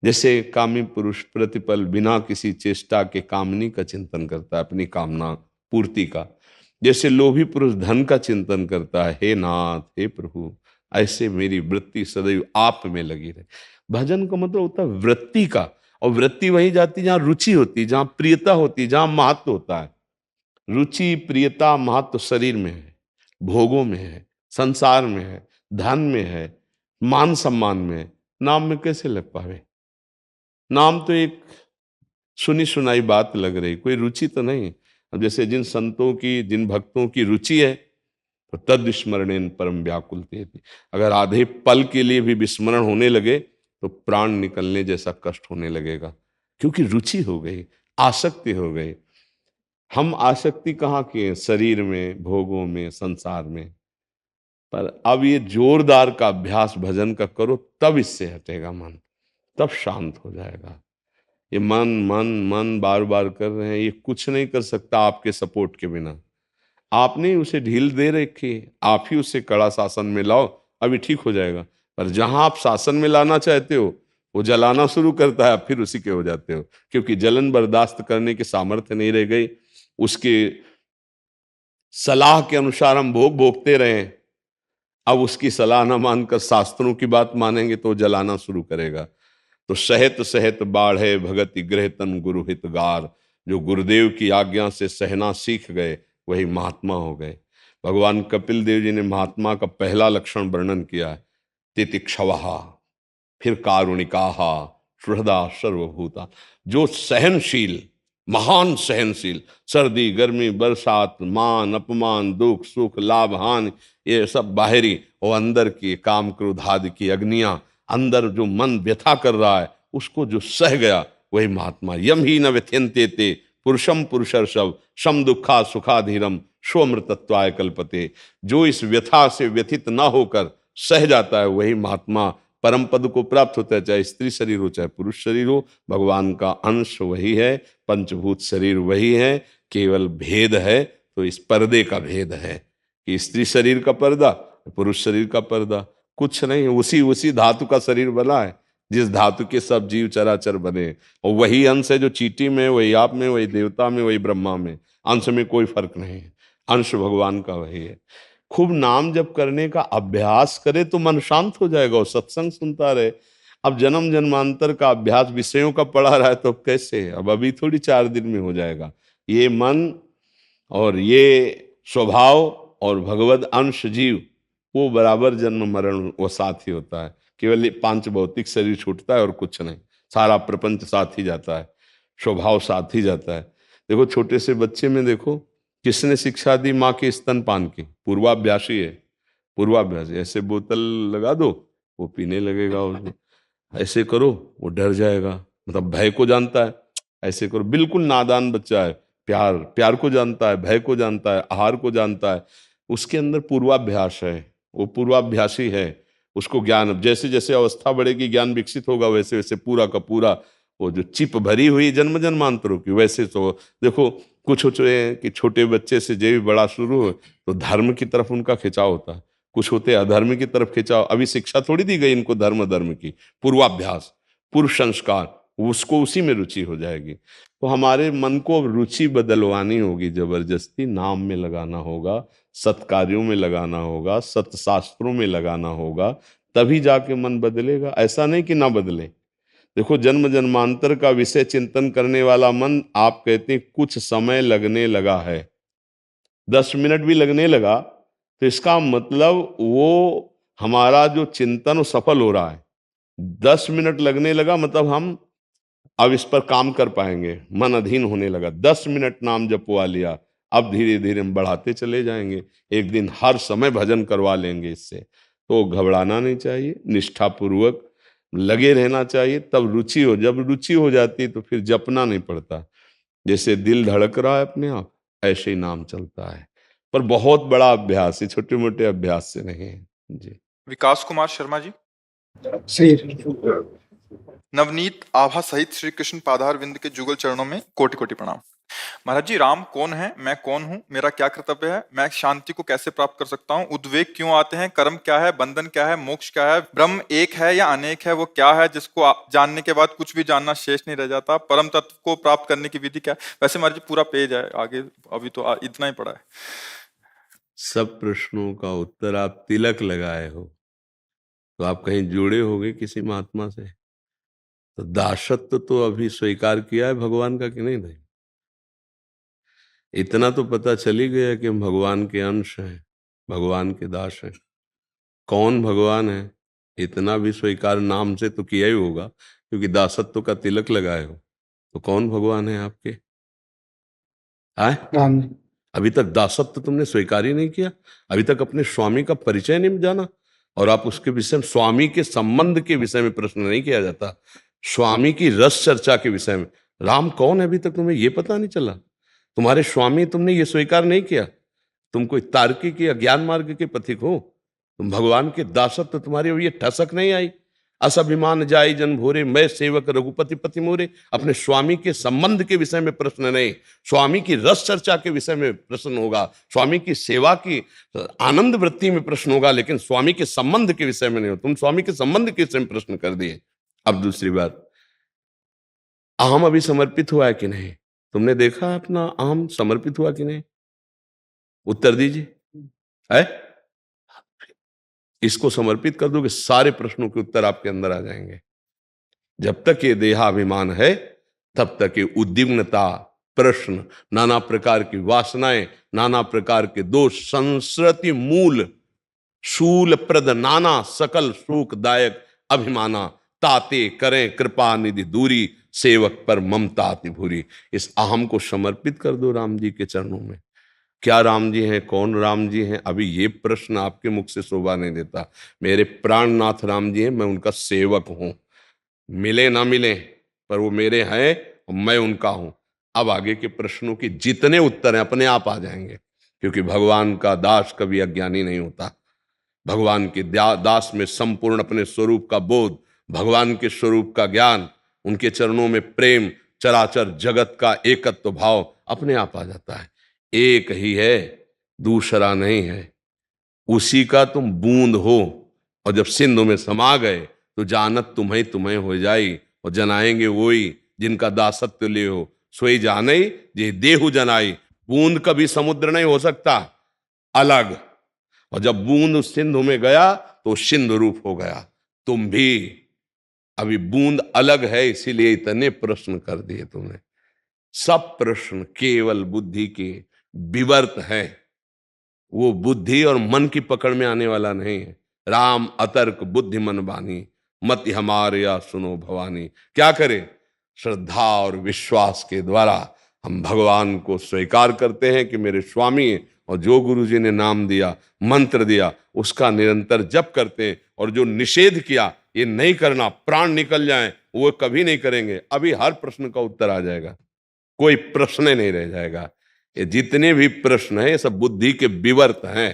जैसे कामी पुरुष प्रतिपल बिना किसी चेष्टा के कामनी का चिंतन करता है, अपनी कामना पूर्ति का, जैसे लोभी पुरुष धन का चिंतन करता है, हे नाथ हे प्रभु, ऐसे मेरी वृत्ति सदैव आप में लगी रहे। भजन का मतलब होता है वृत्ति का, और वृत्ति वही जाती जहां रुचि होती, जहां प्रियता होती, जहां महत्व होता है। रुचि प्रियता महत्व शरीर में है, भोगों में है, संसार में है, धन में है, मान सम्मान में है। नाम में कैसे लग पावे? नाम तो एक सुनी सुनाई बात लग रही, कोई रुचि तो नहीं। अब जैसे जिन संतों की, जिन भक्तों की रुचि है, तो तद विस्मरणेन परम व्याकुल तेति, अगर आधे पल के लिए भी विस्मरण होने लगे तो प्राण निकलने जैसा कष्ट होने लगेगा, क्योंकि रुचि हो गई, आसक्ति हो गई। हम आसक्ति कहाँ किए? शरीर में, भोगों में, संसार में। पर अब ये जोरदार का अभ्यास भजन का करो, तब इससे हटेगा मन, तब शांत हो जाएगा। ये मन मन मन बार बार कर रहे हैं, ये कुछ नहीं कर सकता आपके सपोर्ट के बिना। आपने उसे ढील दे रखी, आप ही उसे कड़ा शासन में लाओ, अभी ठीक हो जाएगा। पर जहां आप शासन में लाना चाहते हो, वो जलाना शुरू करता है, आप फिर उसी के हो जाते हो, क्योंकि जलन बर्दाश्त करने की सामर्थ्य नहीं रह गई। उसके सलाह के अनुसार हम भोग भोगते रहे, अब उसकी सलाह न मानकर शास्त्रों की बात मानेंगे तो जलाना शुरू करेगा। तो सहत सहत बाढ़े भगति गृह तन गुरु हितगार, जो गुरुदेव की आज्ञा से सहना सीख गए वही महात्मा हो गए। भगवान कपिल देव जी ने महात्मा का पहला लक्षण वर्णन किया है, तितिक्षवहा, फिर कारुणिकाहा, सुहृदा सर्वभूता, जो सहनशील, महान सहनशील, सर्दी गर्मी बरसात, मान अपमान, दुख सुख लाभ हानि, ये सब बाहरी, और अंदर की काम क्रोध आदि की अग्नियां, अंदर जो मन व्यथा कर रहा है उसको जो सह गया वही महात्मा। यम ही न व्यथ्यन्ते ते पुरुषम पुरुषर्षभ, सम दुखा सुखाधीरम स्वमृतत्वाय कल्पते, जो इस व्यथा से व्यथित ना होकर सह जाता है वही महात्मा परम पद को प्राप्त होता है। चाहे स्त्री शरीर हो चाहे पुरुष शरीर हो, भगवान का अंश वही है, पंचभूत शरीर वही है, केवल भेद है तो इस पर्दे का भेद है कि स्त्री शरीर का पर्दा, पुरुष शरीर का पर्दा, कुछ नहीं, उसी धातु का शरीर बना है जिस धातु के सब जीव चराचर बने, और वही अंश है जो चींटी में, वही आप में, वही देवता में, वही ब्रह्मा में, अंश में कोई फर्क नहीं है, अंश भगवान का वही है। खूब नाम जप करने का अभ्यास करे तो मन शांत हो जाएगा और सत्संग सुनता रहे। अब जन्म जन्मांतर का अभ्यास विषयों का पढ़ा रहा है तो कैसे? अब अभी थोड़ी 4 दिन में हो जाएगा। ये मन और ये स्वभाव और भगवद अंश जीव, वो बराबर जन्म मरण वो साथ ही होता है। केवल 5 भौतिक शरीर छूटता है और कुछ नहीं, सारा प्रपंच साथ ही जाता है, स्वभाव साथ ही जाता है। देखो छोटे से बच्चे में देखो किसने शिक्षा दी? माँ के स्तनपान की, पूर्वाभ्यासी है, पूर्वाभ्यासी। ऐसे बोतल लगा दो वो पीने लगेगा, उसको ऐसे करो वो डर जाएगा, मतलब भय को जानता है, ऐसे करो, बिल्कुल नादान बच्चा है, प्यार को जानता है, भय को जानता है, आहार को जानता है, उसके अंदर पूर्वाभ्यास है, वो पूर्वाभ्यासी है। उसको ज्ञान, जैसे जैसे अवस्था बढ़ेगी ज्ञान विकसित होगा, वैसे वैसे पूरा का पूरा वो जो चिप भरी हुई जन्म जन्मांतरों की, वैसे तो देखो कुछ होते हैं कि छोटे बच्चे से जब भी बड़ा शुरू हो तो धर्म की तरफ उनका खिंचाव होता है, कुछ होते अधर्म की तरफ खिंचाव। अभी शिक्षा थोड़ी दी गई इनको धर्म धर्म की, पूर्वाभ्यास, पूर्व संस्कार, उसको उसी में रुचि हो जाएगी। तो हमारे मन को रुचि बदलवानी होगी, जबरदस्ती नाम में लगाना होगा, सत्कार्यों में लगाना होगा, सत्शास्त्रों में लगाना होगा, तभी जाके मन बदलेगा। ऐसा नहीं कि ना बदले। देखो, जन्म जन्मांतर का विषय चिंतन करने वाला मन, आप कहते हैं कुछ समय लगने लगा है, 10 मिनट भी लगने लगा, तो इसका मतलब वो हमारा जो चिंतन वो सफल हो रहा है। 10 मिनट लगने लगा मतलब हम अब इस पर काम कर पाएंगे, मन अधीन होने लगा। 10 मिनट नाम जपवा लिया, अब धीरे धीरे हम बढ़ाते चले जाएंगे, एक दिन हर समय भजन करवा लेंगे इससे। तो घबराना नहीं चाहिए, निष्ठापूर्वक लगे रहना चाहिए, तब रुचि हो, जब रुचि हो जाती है तो फिर जपना नहीं पड़ता। जैसे दिल धड़क रहा है अपने आप, ऐसे ही नाम चलता है। पर बहुत बड़ा अभ्यास है, छोटे मोटे अभ्यास से नहीं है जी। विकास कुमार शर्मा जी। नवनीत आभा सहित श्री कृष्ण पादार विंद के जुगल चरणों में कोटि कोटि प्रणाम। महाराज जी, राम कौन है, मैं कौन हूँ, मेरा क्या कर्तव्य है, मैं शांति को कैसे प्राप्त कर सकता हूँ, उद्वेग क्यों आते हैं, कर्म क्या है, बंधन क्या है, मोक्ष क्या है, ब्रह्म एक है या अनेक है, वो क्या है जिसको जानने के बाद कुछ भी जानना शेष नहीं रह जाता, परम तत्व को प्राप्त करने की विधि क्या है। वैसे महाराज जी पूरा पेज है आगे, अभी तो इतना ही पड़ा है। सब प्रश्नों का उत्तर आप तिलक लगाए हो, तो आप कहीं जुड़े होगे किसी महात्मा से। तो दासत्व तो अभी स्वीकार किया है भगवान का कि नहीं भाई? इतना तो पता चल ही गया कि हम भगवान के अंश हैं, भगवान के दास हैं। कौन भगवान है इतना भी स्वीकार नाम से तो किया ही होगा, क्योंकि दासत्व का तिलक लगाए हो। तो कौन भगवान है आपके? आए अभी तक दासत्व तुमने स्वीकार ही नहीं किया, अभी तक अपने स्वामी का परिचय नहीं जाना, और आप उसके विषय में, स्वामी के संबंध के विषय में प्रश्न नहीं किया जाता, स्वामी की रस चर्चा के विषय में। राम कौन है अभी तक तुम्हें ये पता नहीं चला, तुम्हारे स्वामी तुमने ये स्वीकार नहीं किया। तुम कोई तार्किक या ज्ञान मार्ग के पथिक हो, तुम भगवान के दासत्व तुम्हारी ये ठसक नहीं आई। असभिमान जाई जन भोरे, मैं सेवक रघुपति पति मोरे। अपने स्वामी के संबंध के विषय में प्रश्न नहीं, स्वामी की रस चर्चा के विषय में प्रश्न होगा, स्वामी की सेवा की आनंद वृत्ति में प्रश्न होगा, लेकिन स्वामी के संबंध के विषय में नहीं हो। तुम स्वामी के संबंध के विषय में प्रश्न कर दिए। अब दूसरी बात, अहम अभी समर्पित हुआ है कि नहीं? तुमने देखा अपना अहम समर्पित हुआ कि नहीं? उत्तर दीजिए। है? इसको समर्पित कर दोगे, सारे प्रश्नों के उत्तर आपके अंदर आ जाएंगे। जब तक ये देहाभिमान है, तब तक ये उद्विग्नता, प्रश्न, नाना प्रकार की वासनाएं, नाना प्रकार के दोष, संस्कृति मूल शूल प्रद नाना सकल शोकदायक अभिमाना, ताते करें कृपा निधि दूरी, सेवक पर ममता अति भूरी। इस अहम को समर्पित कर दो राम जी के चरणों में। क्या राम जी हैं, कौन राम जी हैं? अभी ये प्रश्न आपके मुख से शोभा नहीं देता। मेरे प्राणनाथ राम जी हैं, मैं उनका सेवक हूं, मिले ना मिले पर वो मेरे हैं और मैं उनका हूं। अब आगे के प्रश्नों के जितने उत्तर हैं अपने आप आ जाएंगे, क्योंकि भगवान का दास कभी अज्ञानी नहीं होता। भगवान के दास में संपूर्ण अपने स्वरूप का बोध, भगवान के स्वरूप का ज्ञान, उनके चरणों में प्रेम, चराचर जगत का एकत्व भाव अपने आप आ जाता है। एक ही है, दूसरा नहीं है, उसी का तुम बूंद हो, और जब सिंधु में समा गए तो जानत तुम्हें तुम्हें हो जाई, और जनाएंगे वही जिनका दासत्व ले हो, सोई जाने जे देहु जनाई। बूंद कभी समुद्र नहीं हो सकता अलग, और जब बूंद उस सिंधु में गया तो सिंधु रूप हो गया। तुम भी अभी बूंद अलग है, इसीलिए इतने प्रश्न कर दिए तुमने। सब प्रश्न केवल बुद्धि के विवर्त है, वो बुद्धि और मन की पकड़ में आने वाला नहीं है। राम अतर्क बुद्धि मन बानी, मत हमारे या सुनो भवानी। क्या करें? श्रद्धा और विश्वास के द्वारा हम भगवान को स्वीकार करते हैं कि मेरे स्वामी हैं, और जो गुरु जी ने नाम दिया, मंत्र दिया, उसका निरंतर जप करते हैं, और जो निषेध किया ये नहीं करना, प्राण निकल जाए, वो कभी नहीं करेंगे। अभी हर प्रश्न का उत्तर आ जाएगा, कोई प्रश्न नहीं रह जाएगा। ये जितने भी प्रश्न हैं ये सब बुद्धि के विवर्त हैं,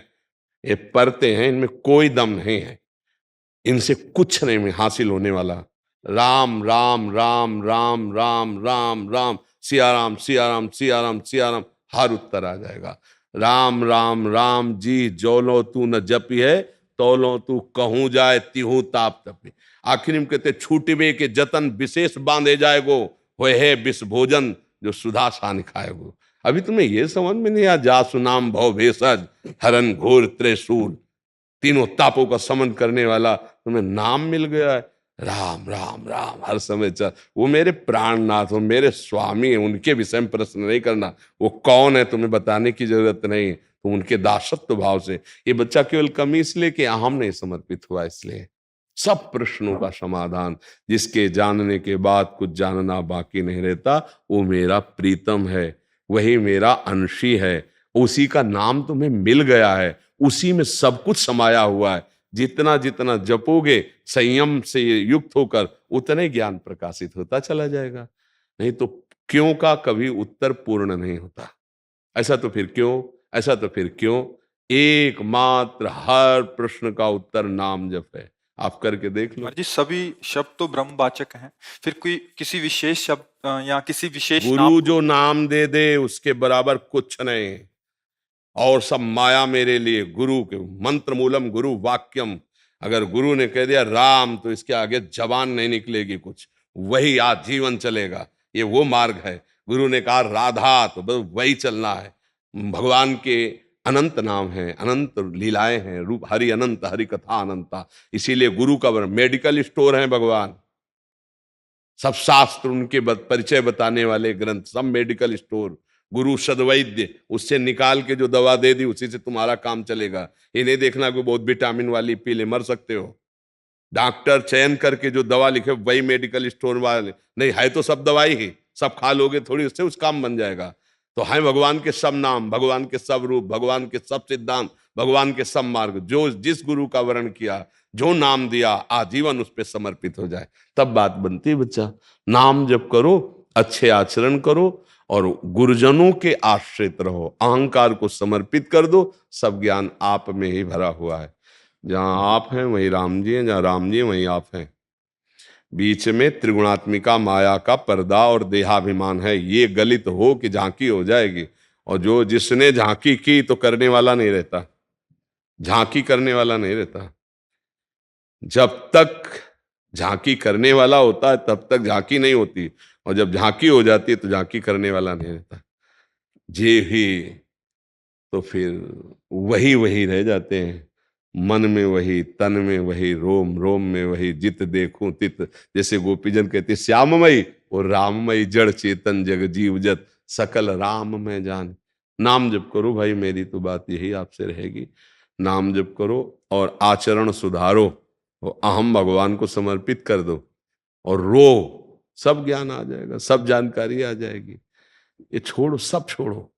ये परते हैं, इनमें कोई दम नहीं है, इनसे कुछ नहीं हासिल होने वाला। राम राम राम राम राम राम राम, सिया राम सिया राम सिया राम सिया राम, हर उत्तर आ जाएगा। राम राम राम जी जोलो तू न जपी है, तोलो तू कहूं जाए तिहू ताप तपी। आखिर में कहते छूटबे के जतन विशेष बांधे जाएगो, होए है विष भोजन जो सुधा सान खाएगो। अभी तुम्हें ये समझ में नहीं आया, जासु नाम भव भेषज हरन घोर त्रिशूल, तीनों तापों का समन करने वाला तुम्हें नाम मिल गया है। राम राम राम हर समय चल, वो मेरे प्राणनाथ हो, मेरे स्वामी है, उनके विषय में प्रश्न नहीं करना। वो कौन है तुम्हें बताने की जरूरत नहीं, तो उनके दासत्व भाव से। ये बच्चा केवल कमी इसलिए कि अहम नहीं समर्पित हुआ, इसलिए सब प्रश्नों का समाधान, जिसके जानने के बाद कुछ जानना बाकी नहीं रहता, वो मेरा प्रीतम है, वही मेरा अंशी है, उसी का नाम तुम्हें मिल गया है, उसी में सब कुछ समाया हुआ है। जितना जितना जपोगे संयम से युक्त होकर, उतने ज्ञान प्रकाशित होता चला जाएगा। नहीं तो क्यों का कभी उत्तर पूर्ण नहीं होता। ऐसा तो फिर क्यों, ऐसा तो फिर क्यों, एकमात्र हर प्रश्न का उत्तर नाम जप है। आप करके देख लो। महाराज जी सभी शब्द तो ब्रह्मवाचक हैं, फिर कोई किसी विशेष शब्द या किसी विशेष नाम गुरु जो नाम दे दे उसके बराबर कुछ नहीं, और सब माया मेरे लिए। गुरु के मंत्र मूलम गुरु वाक्यम, अगर गुरु ने कह दिया राम तो इसके आगे जबान नहीं निकलेगी कुछ, वही आजीवन चलेगा। ये वो मार्ग है। गुरु ने कहा राधा तो बस वही चलना है। भगवान के अनंत नाम है, अनंत लीलाएं हैं, रूप हरि अनंत, हरि कथा अनंता। इसीलिए गुरु का मेडिकल स्टोर है भगवान। सब शास्त्र उनके परिचय बताने वाले ग्रंथ, सब मेडिकल स्टोर। गुरु सदवैद्य, उससे निकाल के जो दवा दे दी उसी से तुम्हारा काम चलेगा। ये नहीं देखना कि बहुत विटामिन वाली पी ले मर सकते हो। डॉक्टर चयन करके जो दवा लिखे वही मेडिकल स्टोर वाले नहीं, है तो सब दवाई ही, सब खा लोगे थोड़ी, उससे उस काम बन जाएगा। तो है भगवान के सब नाम, भगवान के सब रूप, भगवान के सब सिद्धांत, भगवान के सब मार्ग। जो जिस गुरु का वर्ण किया, जो नाम दिया, आजीवन उस पर समर्पित हो जाए, तब बात बनती है बच्चा। नाम जप करो, अच्छे आचरण करो और गुरुजनों के आश्रित रहो, अहंकार को समर्पित कर दो, सब ज्ञान आप में ही भरा हुआ है। जहां आप हैं वहीं राम जी हैं, जहां राम जी हैं वहीं आप हैं। बीच में त्रिगुणात्मिका माया का पर्दा और देहाभिमान है, ये गलित हो कि झांकी हो जाएगी। और जो जिसने झांकी की तो करने वाला नहीं रहता, झांकी करने वाला नहीं रहता। जब तक झांकी करने वाला होता है तब तक झांकी नहीं होती, और जब झांकी हो जाती है तो झांकी करने वाला नहीं रहता। जे ही तो फिर वही वही रह जाते हैं, मन में वही, तन में वही, रोम रोम में वही, जित देखूं तित। जैसे गोपीजन कहते श्याममयी और राममयी, जड़ चेतन जग जीव जत सकल राम में जान। नाम जप करो भाई, मेरी तो बात यही आपसे रहेगी। नाम जप करो और आचरण सुधारो, और अहम भगवान को समर्पित कर दो, और रो, सब ज्ञान आ जाएगा, सब जानकारी आ जाएगी। ये छोड़ो, सब छोड़ो,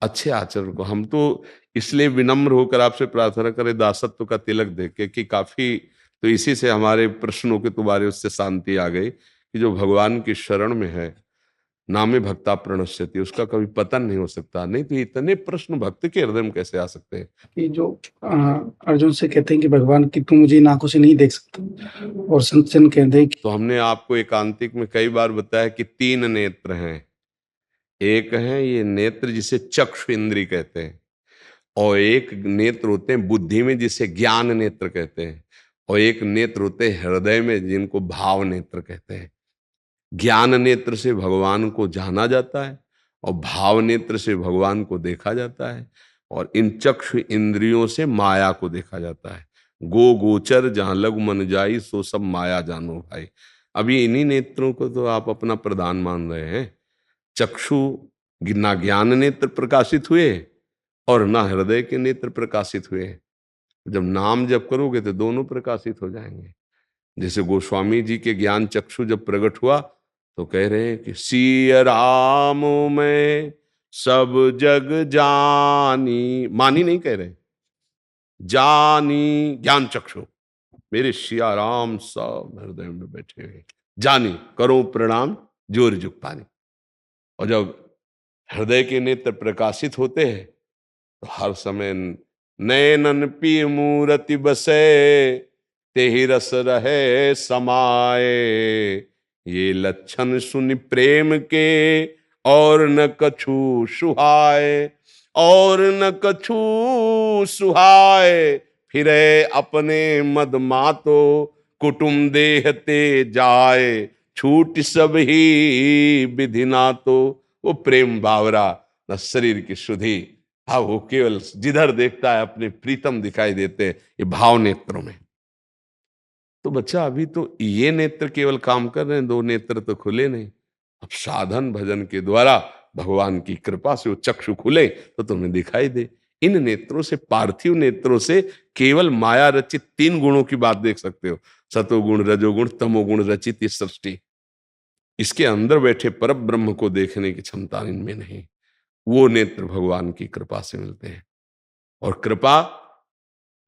अच्छे आचरण को। हम तो इसलिए विनम्र होकर आपसे प्रार्थना करें दासत्व का तिलक देके कि काफी, तो इसी से हमारे प्रश्नों के तुम्हारे उससे शांति आ गई कि जो भगवान की शरण में है, नामे भक्ता प्रणश्यति, उसका कभी पतन नहीं हो सकता। नहीं तो इतने प्रश्न भक्त के हृदय में कैसे आ सकते हैं। कि जो अर्जुन से कहते हैं कि भगवान की तुम मुझे इन आंखों से नहीं देख सकते, और संत जन कहते हैं कि तो हमने आपको एकांतिक में कई बार बताया कि 3 नेत्र हैं। एक है ये नेत्र जिसे चक्षु इंद्री कहते हैं, और एक नेत्र होते हैं बुद्धि में जिसे ज्ञान नेत्र कहते हैं, और एक नेत्र होते हैं हृदय में जिनको भाव नेत्र कहते हैं। ज्ञान नेत्र से भगवान को जाना जाता है और भाव नेत्र से भगवान को देखा जाता है, और इन चक्षु इंद्रियों से माया को देखा जाता है। गो गोचर जहां लग मन जाई सो सब माया जानो भाई। अभी इन्हीं नेत्रों को तो आप अपना प्रधान मान रहे हैं। चक्षु ना ज्ञान नेत्र प्रकाशित हुए और ना हृदय के नेत्र प्रकाशित हुए। जब नाम जप करोगे तो दोनों प्रकाशित हो जाएंगे। जैसे गोस्वामी जी के ज्ञान चक्षु जब प्रकट हुआ तो कह रहे हैं कि सिय राम में सब जग जानी, मानी नहीं कह रहे, जानी ज्ञान चक्षु, मेरे सिया राम सब हृदय में बैठे हुए, जानी करो प्रणाम जोर जुग पानी। और जब हृदय के नेत्र प्रकाशित होते हैं तो हर समय नैनन पी मूरति बसे, तेहि रस रहे समाए, ये लक्षण सुनि प्रेम के और न कछु सुहाए। और न कछु सुहाय, फिरे अपने मद मातो, कुटुम देहते जाए, छूट सब ही विधि ना तो। वो प्रेम बावरा न शरीर की शुद्धि, हाँ वो केवल जिधर देखता है अपने प्रीतम दिखाई देते हैं, ये भाव नेत्रों में। तो बच्चा अभी तो ये नेत्र केवल काम कर रहे हैं, दो नेत्र तो खुले नहीं। अब साधन भजन के द्वारा भगवान की कृपा से वो चक्षु खुले तो तुम्हें दिखाई दे। इन नेत्रों से, पार्थिव नेत्रों से केवल माया रचित 3 गुणों की बात देख सकते हो, सतोगुण, रजोगुण, तमोगुण रचित ये सृष्टि। इसके अंदर बैठे पर ब्रह्म को देखने की क्षमता इनमें नहीं। वो नेत्र भगवान की कृपा से मिलते हैं। और कृपा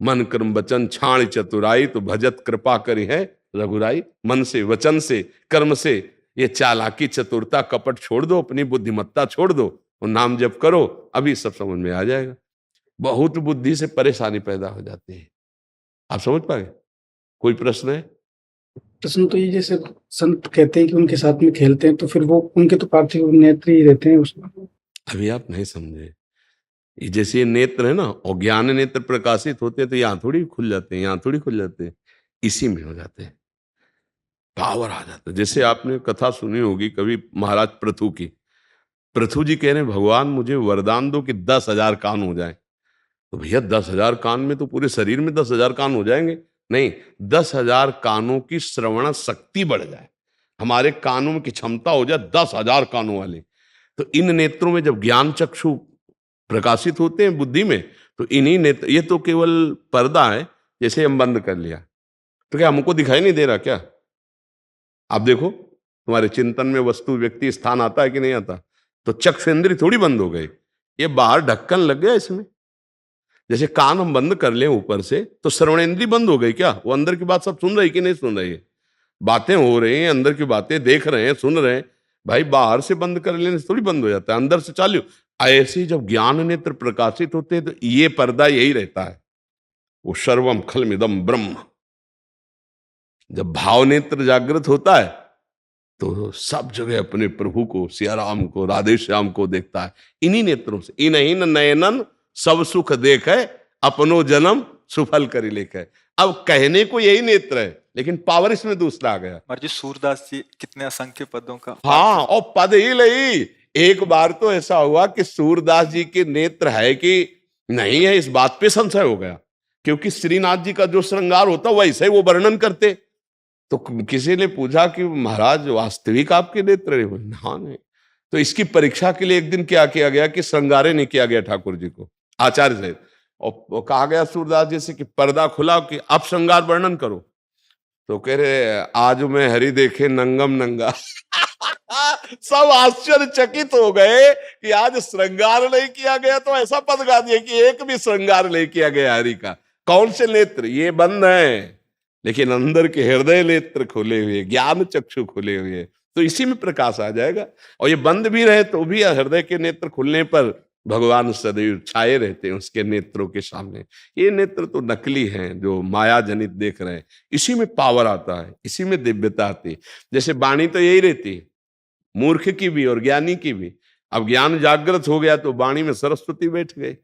मन कर्म वचन छाण चतुराई, तो भजत कृपा करी है रघुराई। मन से, वचन से, कर्म से ये चालाकी, चतुरता, कपट छोड़ दो, अपनी बुद्धिमत्ता छोड़ दो और नाम जप करो, अभी सब समझ में आ जाएगा। बहुत बुद्धि से परेशानी पैदा हो जाती है। आप समझ पाए? कोई प्रश्न है? प्रश्न तो ये, जैसे संत कहते हैं कि उनके साथ में खेलते हैं, तो फिर वो उनके तो पार्थिव नेत्र ही रहते हैं उसमें। अभी आप नहीं समझे। ये जैसे ये नेत्र है ना, और ज्ञान नेत्र प्रकाशित होते हैं तो यहाँ थोड़ी खुल जाते हैं, यहाँ थोड़ी खुल जाते हैं, इसी में हो जाते हैं, पावर आ जाता है। जैसे आपने कथा सुनी होगी कभी महाराज पृथु की। पृथु जी कह रहे हैं भगवान मुझे वरदान दो कि 10,000 कान हो जाए। तो भैया 10,000 कान में तो पूरे शरीर में 10,000 कान हो जाएंगे? नहीं, 10,000 कानों की श्रवण शक्ति बढ़ जाए, हमारे कानों की क्षमता हो जाए 10,000 कानों वाली। तो इन नेत्रों में जब ज्ञान चक्षु प्रकाशित होते हैं बुद्धि में, तो इन्हीं नेत्र, ये तो केवल पर्दा है। जैसे हम बंद कर लिया तो क्या हमको दिखाई नहीं दे रहा क्या? आप देखो तुम्हारे चिंतन में वस्तु, व्यक्ति, स्थान आता है कि नहीं आता? तो चक्षुरेंद्रिय थोड़ी बंद हो गई, ये बाहर ढक्कन लग गया इसमें। जैसे कान हम बंद कर लें ऊपर से तो श्रवणेंद्रिय बंद हो गई क्या? वो अंदर की बात सब सुन रही कि नहीं सुन रही है? बातें हो रही हैं, अंदर की बातें देख रहे हैं, सुन रहे हैं। भाई बाहर से बंद कर लेने से थोड़ी बंद हो जाता है, अंदर से चालू। ऐसे ही जब ज्ञान नेत्र प्रकाशित होते हैं तो ये पर्दा यही रहता है, वो सर्वम खलमिदम ब्रह्म। जब भाव नेत्र जागृत होता है तो सब जगह अपने प्रभु को, सिया राम को, राधे श्याम को देखता है इन्हीं नेत्रों से। इन्हीं नयनन सब सुख देखे, अपनो जन्म सुफल करी लेखे। अब कहने को यही नेत्र है, लेकिन पावर इसमें दूसरा आ गया। महाराज जी सूरदास जी कितने असंख्य पदों का। हाँ, और पद ही नहीं। एक बार तो ऐसा हुआ कि सूरदास जी के नेत्र है कि नहीं है, इस बात पे संशय हो गया, क्योंकि श्रीनाथ जी का जो श्रृंगार होता वैसे ही वो वर्णन करते। तो किसी ने पूछा कि महाराज वास्तविक आपके नेत्र है? हाँ नहीं। तो इसकी परीक्षा के लिए एक दिन क्या किया गया कि श्रृंगारे नहीं किया गया ठाकुर जी को आचार्य से, और कहा गया सूरदास जी से कि पर्दा खुला कि अब श्रृंगार वर्णन करो। तो कह रहे आज मैं हरि देखे नंगम नंगा। सब आश्चर्यचकित हो गए कि आज श्रृंगार नहीं किया गया, तो ऐसा पद गा दिया कि एक भी श्रृंगार नहीं किया गया हरि का। कौन से नेत्र? ये बंद है, लेकिन अंदर के हृदय नेत्र खुले हुए, ज्ञान चक्षु खुले हुए, तो इसी में प्रकाश आ जाएगा। और ये बंद भी रहे तो भी हृदय के नेत्र खुलने पर भगवान सदैव छाए रहते हैं उसके नेत्रों के सामने। ये नेत्र तो नकली हैं जो माया जनित देख रहे हैं, इसी में पावर आता है, इसी में दिव्यता आती है। जैसे वाणी तो यही रहती है, मूर्ख की भी और ज्ञानी की भी। अब ज्ञान जागृत हो गया तो वाणी में सरस्वती बैठ गई,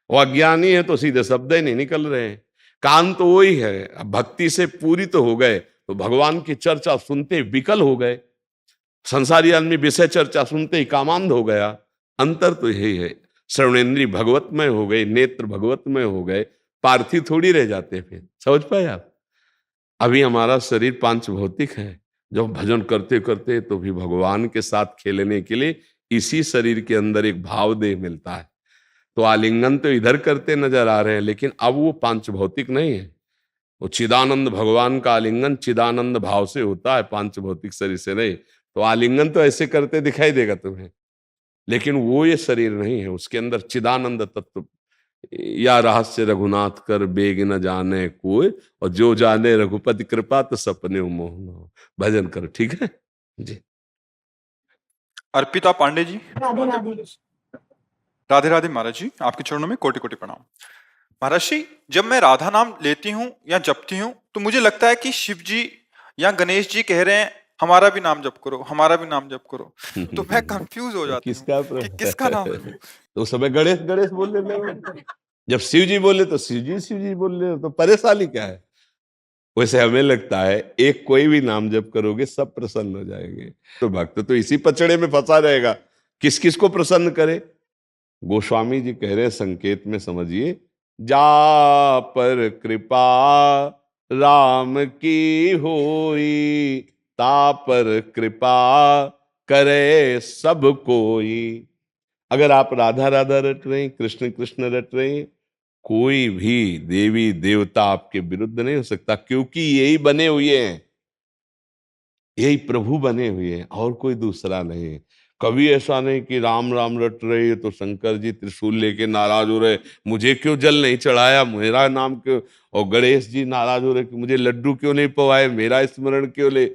और अज्ञानी है तो सीधे शब्द ही नहीं निकल रहे हैं। कान तो वही है, अब भक्ति से पूरी तो हो गए तो भगवान की चर्चा सुनते विकल हो गए, संसारी आदमी विषय चर्चा सुनते ही कामांध हो गया। अंतर तो यही है, श्रवणेन्द्रिय भगवतमय हो गए, नेत्र भगवतमय हो गए, पार्थिव थोड़ी रह जाते। फिर समझ पाए आप? अभी हमारा शरीर पांच भौतिक है, जब भजन करते करते तो भी भगवान के साथ खेलने के लिए इसी शरीर के अंदर एक भाव देह मिलता है। तो आलिंगन तो इधर करते नजर आ रहे हैं, लेकिन अब वो पांच भौतिक नहीं है, वो चिदानंद भगवान का आलिंगन चिदानंद भाव से होता है, पांच भौतिक शरीर से नहीं। तो आलिंगन तो ऐसे करते दिखाई देगा तुम्हें, लेकिन वो ये शरीर नहीं है, उसके अंदर चिदानंद तत्व। या रहस्य रघुनाथ कर बेग न जाने कोई, और जो जाने रघुपति कृपा तो सपने मोहन हो। भजन करो, ठीक है जी। अर्पिता पांडे जी। राधे राधे। राधे राधे महाराज जी, आपके चरणों में कोटि कोटि प्रणाम। महाराज जी, जब मैं राधा नाम लेती हूँ या जपती हूँ तो मुझे लगता है कि शिव जी या गणेश जी कह रहे हैं हमारा भी नाम जप करो, हमारा भी नाम जप करो। तो मैं कंफ्यूज हो जाती हूँ किसका कि किसका नाम लूं? तो उस समय गणेश गणेश बोल रहे, जब शिव जी बोले तो शिव जी बोल रहे हो, तो परेशानी क्या है? वैसे हमें लगता है एक कोई भी नाम जप करोगे सब प्रसन्न हो जाएंगे। तो भक्त तो इसी पचड़े में फंसा रहेगा, किस किस को प्रसन्न करे। गोस्वामी जी कह रहे हैं, संकेत में समझिए, जा पर कृपा राम की होई, ता पर कृपा करे सब कोई। अगर आप राधा राधा रट रहे हैं, कृष्ण कृष्ण रट रहे हैं, कोई भी देवी देवता आपके विरुद्ध नहीं हो सकता, क्योंकि यही बने हुए हैं, यही प्रभु बने हुए हैं, और कोई दूसरा नहीं है। कभी ऐसा नहीं कि राम राम रट रहे तो शंकर जी त्रिशूल लेके नाराज हो रहे, मुझे क्यों जल नहीं चढ़ाया, मेरा नाम क्यों, और गणेश जी नाराज हो रहे कि मुझे लड्डू क्यों नहीं पवाए, मेरा स्मरण क्यों ले।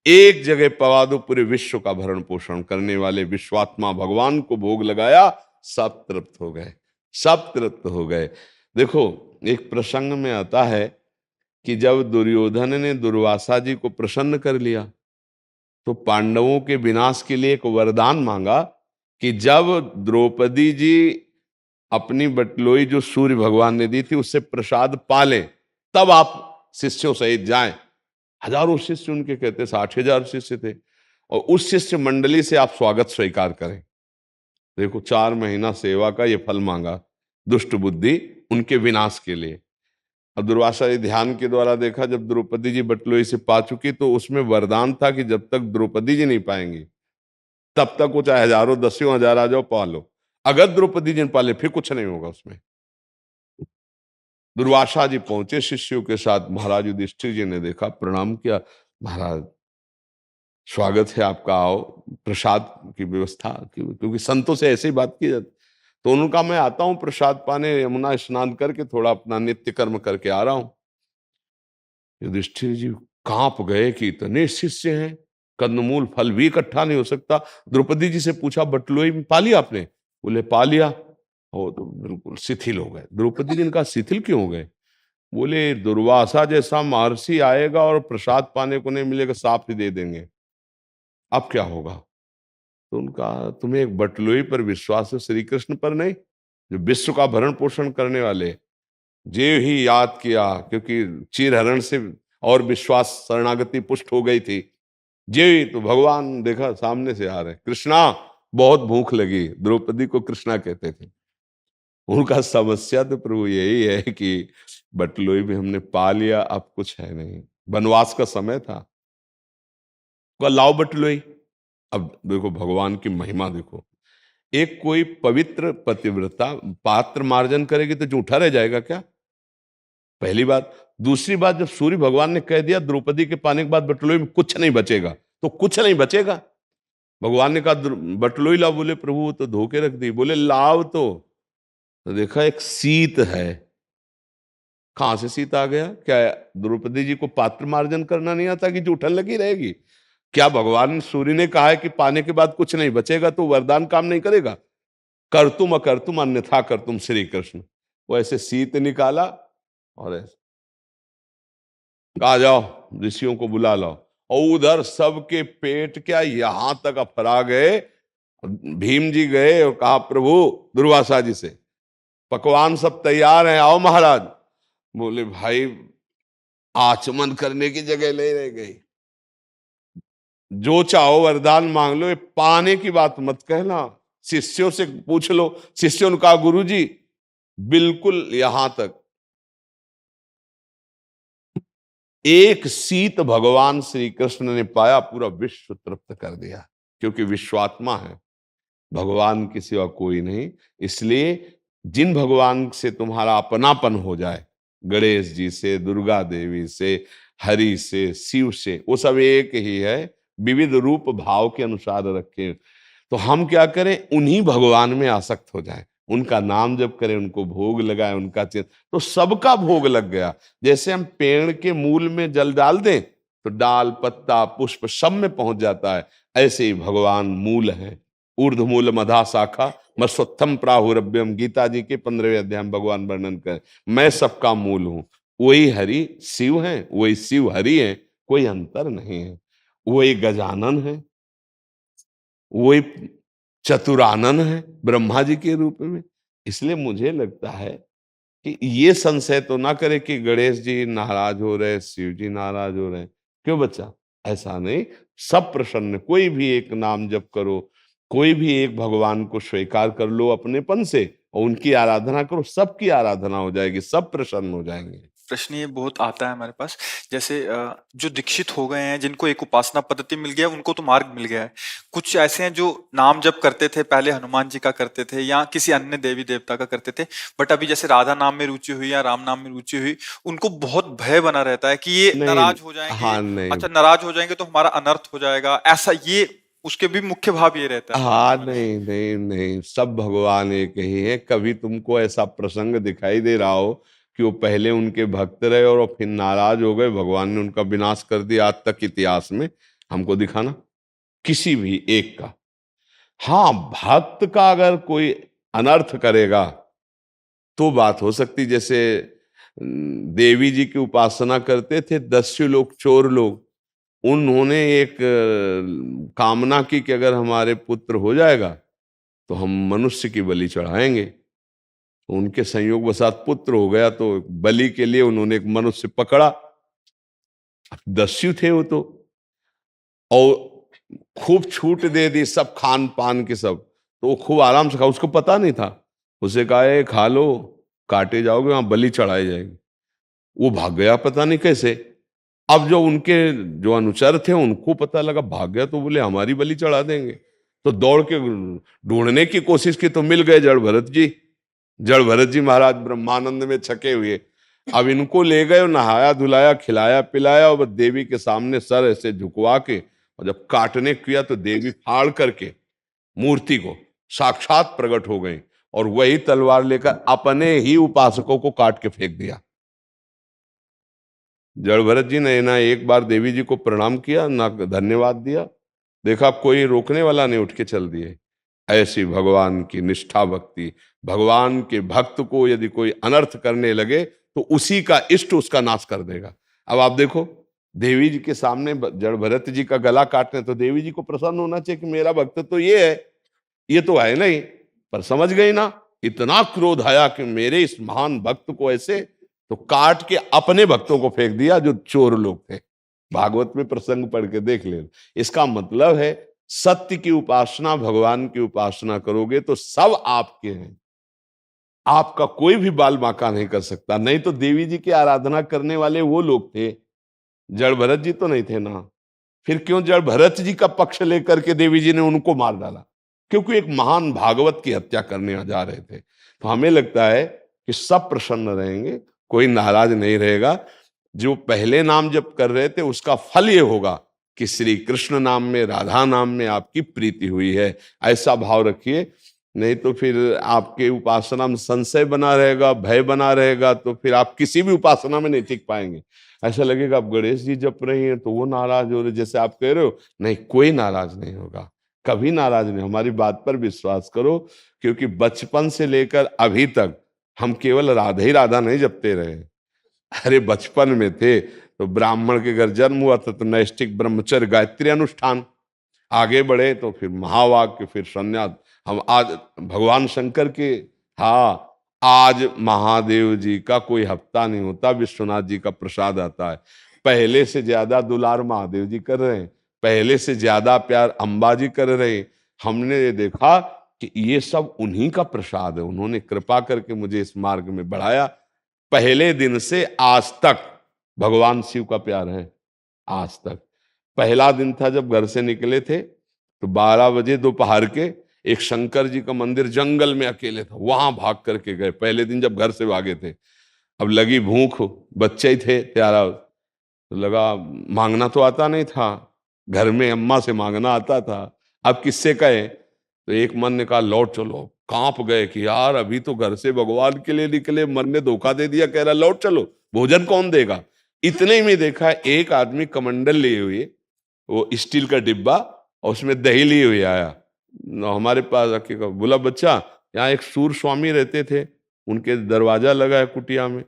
एक जगह पवा दो, पूरे विश्व का भरण पोषण करने वाले विश्वात्मा भगवान को भोग लगाया, सब तृप्त हो गए, सब तृप्त हो गए। देखो, एक प्रसंग में आता है कि जब दुर्योधन ने दुर्वासा जी को प्रसन्न कर लिया, तो पांडवों के विनाश के लिए एक वरदान मांगा कि जब द्रौपदी जी अपनी बटलोई जो सूर्य भगवान ने दी थी उससे प्रसाद पालें, तब आप शिष्यों सहित जाएं। हजारों शिष्य उनके, कहते 60,000 शिष्य थे, और उस शिष्य मंडली से आप स्वागत स्वीकार करें। देखो, 4 महीना सेवा का ये फल मांगा, दुष्ट बुद्धि उनके विनाश के लिए। अब दुर्वासा जी ध्यान के द्वारा देखा, जब द्रौपदी जी बटलोई से पा चुकी, तो उसमें वरदान था कि जब तक द्रौपदी जी नहीं पाएंगी तब तक वो चाहे हजारों दसियों हजार आ जाओ, पा लो। अगर द्रौपदी जी ने पाले फिर कुछ नहीं होगा उसमें। दुर्वासा जी पहुंचे शिष्यों के साथ, महाराज युधिष्ठिर जी ने देखा, प्रणाम किया, महाराज स्वागत है आपका, आओ, प्रसाद की व्यवस्था, क्योंकि संतों से ऐसे ही बात की जाती। तो उन्होंने कहा, मैं आता हूं प्रसाद पाने, यमुना स्नान करके थोड़ा अपना नित्य कर्म करके आ रहा हूं। युधिष्ठिर जी कांप गए कि इतने शिष्य हैं, कंदमूल फल भी इकट्ठा नहीं हो सकता। द्रौपदी जी से पूछा, बटलोई में पा लिया आपने? बोले पा लिया। हो तो बिल्कुल शिथिल हो गए। द्रौपदी जी ने कहा, शिथिल क्यों हो गए? बोले, दुर्वासा जैसा महर्षि आएगा और प्रसाद पाने को नहीं मिलेगा, साफ ही दे देंगे, अब क्या होगा? तो उनका, तुम्हें एक बटलोई पर विश्वास है, श्री कृष्ण पर नहीं, जो विश्व का भरण पोषण करने वाले। जे ही याद किया, क्योंकि चीरहरण से और विश्वास शरणागति पुष्ट हो गई थी। जे तो भगवान देखा सामने से आ रहे, कृष्णा बहुत भूख लगी, द्रौपदी को कृष्णा कहते थे। उनका समस्या तो प्रभु यही है कि बटलोई में हमने पा लिया, अब कुछ है नहीं, वनवास का समय था, लाओ बटलोई। अब देखो भगवान की महिमा देखो, एक कोई पवित्र पतिव्रता पात्र मार्जन करेगी तो जूठा रह जाएगा क्या? पहली बात। दूसरी बात, जब सूर्य भगवान ने कह दिया द्रौपदी के पाने के बाद बटलोई में कुछ नहीं बचेगा, तो कुछ नहीं बचेगा। भगवान ने कहा बटलोई लाओ, बोले प्रभु वो तो धो के रख दी। बोले लाओ तो देखा एक शीत है। कहां से शीत आ गया? क्या द्रौपदी जी को पात्र मार्जन करना नहीं आता कि जूठन लगी रहेगी? क्या भगवान सूर्य ने कहा है कि पाने के बाद कुछ नहीं बचेगा तो वरदान काम नहीं करेगा? कर तुम अकर तुम अन्यथा कर तुम श्री कृष्ण। वो ऐसे शीत निकाला और ऐसे कहा, जाओ ऋषियों को बुला लाओ। और उधर सबके पेट क्या यहां तक अफरा गए। भीम जी गए और कहा, प्रभु दुर्वासा जी से, पकवान सब तैयार हैं, आओ महाराज। बोले, भाई आचमन करने की जगह ले रह गई, जो चाहो वरदान मांग लो, ये पाने की बात मत कहना, शिष्यों से पूछ लो। शिष्यों ने कहा, गुरु जी बिल्कुल यहां तक। एक शीत भगवान श्री कृष्ण ने पाया, पूरा विश्व तृप्त कर दिया, क्योंकि विश्वात्मा है, भगवान के सिवा कोई नहीं। इसलिए जिन भगवान से तुम्हारा अपनापन हो जाए, गणेश जी से, दुर्गा देवी से, हरि से, शिव से, वो सब एक ही है, विविध रूप भाव के अनुसार रखे। तो हम क्या करें? उन्हीं भगवान में आसक्त हो जाएं, उनका नाम जप करें, उनको भोग लगाएं, उनका चिंतन, तो सबका भोग लग गया। जैसे हम पेड़ के मूल में जल डाल दें तो डाल, पत्ता, पुष्प सब में पहुंच जाता है, ऐसे ही भगवान मूल है। ऊर्ध्व मूल मधा शाखा मस्वत्थम प्राहुरभ्यम, गीता जी के 15वें अध्याय में भगवान वर्णन कर, मैं सबका मूल हूं। वही हरि शिव हैं, वही शिव हरि हैं, कोई अंतर नहीं है। वो एक गजानन है, वो एक चतुरानन है ब्रह्मा जी के रूप में। इसलिए मुझे लगता है कि ये संशय तो ना करे कि गणेश जी नाराज हो रहे, शिव जी नाराज हो रहे हैं। क्यों बच्चा? ऐसा नहीं, सब प्रसन्न। कोई भी एक नाम जप करो, कोई भी एक भगवान को स्वीकार कर लो अपनेपन से और उनकी आराधना करो, सबकी आराधना हो जाएगी, सब प्रसन्न हो जाएंगे। प्रश्न ये बहुत आता है हमारे पास, जैसे जो दीक्षित हो गए हैं, जिनको एक उपासना पद्धति मिल गया, उनको तो मार्ग मिल गया है। कुछ ऐसे हैं जो नाम जप करते थे, पहले हनुमान जी का करते थे या किसी अन्य देवी देवता का करते थे, बट अभी जैसे राधा नाम में रुचि हुई या राम नाम में रुचि हुई, उनको बहुत भय बना रहता है कि ये नहीं, नाराज हो जाएंगे। हाँ नहीं, अच्छा, नाराज हो जाएंगे तो हमारा अनर्थ हो जाएगा, ऐसा ये उसके भी मुख्य भाव ये रहता है। हाँ नहीं नहीं नहीं, सब भगवान एक ही है। कभी तुमको ऐसा प्रसंग दिखाई दे रहा हो कि वो पहले उनके भक्त रहे और फिर नाराज हो गए, भगवान ने उनका विनाश कर दिया आज तक इतिहास में? हमको दिखाना किसी भी एक का। हाँ, भक्त का अगर कोई अनर्थ करेगा तो बात हो सकती। जैसे देवी जी की उपासना करते थे दस्यु लोग, चोर लोग, उन्होंने एक कामना की कि अगर हमारे पुत्र हो जाएगा तो हम मनुष्य की बलि चढ़ाएंगे। तो उनके संयोग वसात पुत्र हो गया, तो बलि के लिए उन्होंने एक मनुष्य पकड़ा। दस्यु थे वो और खूब छूट दे दी सब खान पान के सब। तो वो खूब आराम से खा, उसको पता नहीं था। उसे कहा "ये खा लो, काटे जाओगे, वहां बलि चढ़ाई जाएगी"। वो भाग गया पता नहीं कैसे। अब जो उनके जो अनुचर थे उनको पता लगा, भाग गया, तो बोले हमारी बलि चढ़ा देंगे। तो दौड़ के ढूंढने की कोशिश की तो मिल गए जड़ भरत जी। जड़ भरत जी महाराज ब्रह्मानंद में छके हुए। अब इनको ले गए, नहाया धुलाया, खिलाया पिलाया, और देवी के सामने सर ऐसे झुकवा के, और जब काटने किया तो देवी फाड़ करके मूर्ति को साक्षात प्रकट हो गई और वही तलवार लेकर अपने ही उपासकों को काट के फेंक दिया। जड़ भरत जी ने ना एक बार देवी जी को प्रणाम किया, ना धन्यवाद दिया। देखा कोई रोकने वाला नहीं, उठ के चल दिए। ऐसी भगवान की निष्ठा भक्ति। भगवान के भक्त को यदि कोई अनर्थ करने लगे तो उसी का इष्ट उसका नाश कर देगा। अब आप देखो, देवी जी के सामने जड़ भरत जी का गला काटने, तो देवी जी को प्रसन्न होना चाहिए कि मेरा भक्त तो ये है, ये तो है नहीं। पर समझ गई ना, इतना क्रोध आया कि मेरे इस महान भक्त को ऐसे, तो काट के अपने भक्तों को फेंक दिया जो चोर लोग थे। भागवत में प्रसंग पढ़ के देख ले। इसका मतलब है सत्य की उपासना, भगवान की उपासना करोगे तो सब आपके हैं, आपका कोई भी बाल बांका नहीं कर सकता। नहीं तो देवी जी की आराधना करने वाले वो लोग थे, जड़ भरत जी तो नहीं थे ना। फिर क्यों जड़ भरत जी का पक्ष लेकर के देवी जी ने उनको मार डाला? क्योंकि एक महान भागवत की हत्या करने जा रहे थे। तो हमें लगता है कि सब प्रसन्न रहेंगे, कोई नाराज नहीं रहेगा। जो पहले नाम जप कर रहे थे उसका फल ये होगा कि श्री कृष्ण नाम में, राधा नाम में आपकी प्रीति हुई है, ऐसा भाव रखिए। नहीं तो फिर आपके उपासना में संशय बना रहेगा, भय बना रहेगा, तो फिर आप किसी भी उपासना में नहीं टिक पाएंगे। ऐसा लगेगा आप गणेश जी जप रही हैं तो वो नाराज हो रहे, जैसे आप कह रहे हो। नहीं, कोई नाराज नहीं होगा, कभी नाराज नहीं। हमारी बात पर विश्वास करो, क्योंकि बचपन से लेकर अभी तक हम केवल राधा ही राधा नहीं जपते रहे। अरे बचपन में थे तो ब्राह्मण के घर जन्म हुआ था तो नैष्ठिक ब्रह्मचर्य गायत्री अनुष्ठान, आगे बढ़े तो फिर महावाक्य, फिर संन्यास। हम आज भगवान शंकर के, हाँ, आज महादेव जी का कोई हफ्ता नहीं होता, विश्वनाथ जी का प्रसाद आता है। पहले से ज्यादा दुलार महादेव जी कर रहे हैं, पहले से ज्यादा प्यार अंबा जी कर रहे हैं। हमने ये देखा कि ये सब उन्हीं का प्रसाद है, उन्होंने कृपा करके मुझे इस मार्ग में बढ़ाया। पहले दिन से आज तक भगवान शिव का प्यार है, आज तक। पहला दिन था जब घर से निकले थे तो 12 बजे दोपहर के एक शंकर जी का मंदिर जंगल में अकेले था, वहां भाग करके गए। पहले दिन जब घर से भागे थे, अब लगी भूख, बच्चे ही थे त्यारा, तो लगा मांगना तो आता नहीं था, घर में अम्मा से मांगना आता था, अब किससे कहे? तो एक मन ने कहा लौट चलो। कांप गए कि यार अभी तो घर से भगवान के लिए निकले, मन ने धोखा दे दिया, कह रहा लौट चलो, भोजन कौन देगा? इतने में देखा एक आदमी कमंडल लिए हुए, वो स्टील का डिब्बा, और उसमें दही लिए हुए आया। हमारे पास आके कहा, बोला बच्चा यहाँ एक सूर स्वामी रहते थे, उनके दरवाजा लगा है कुटिया में।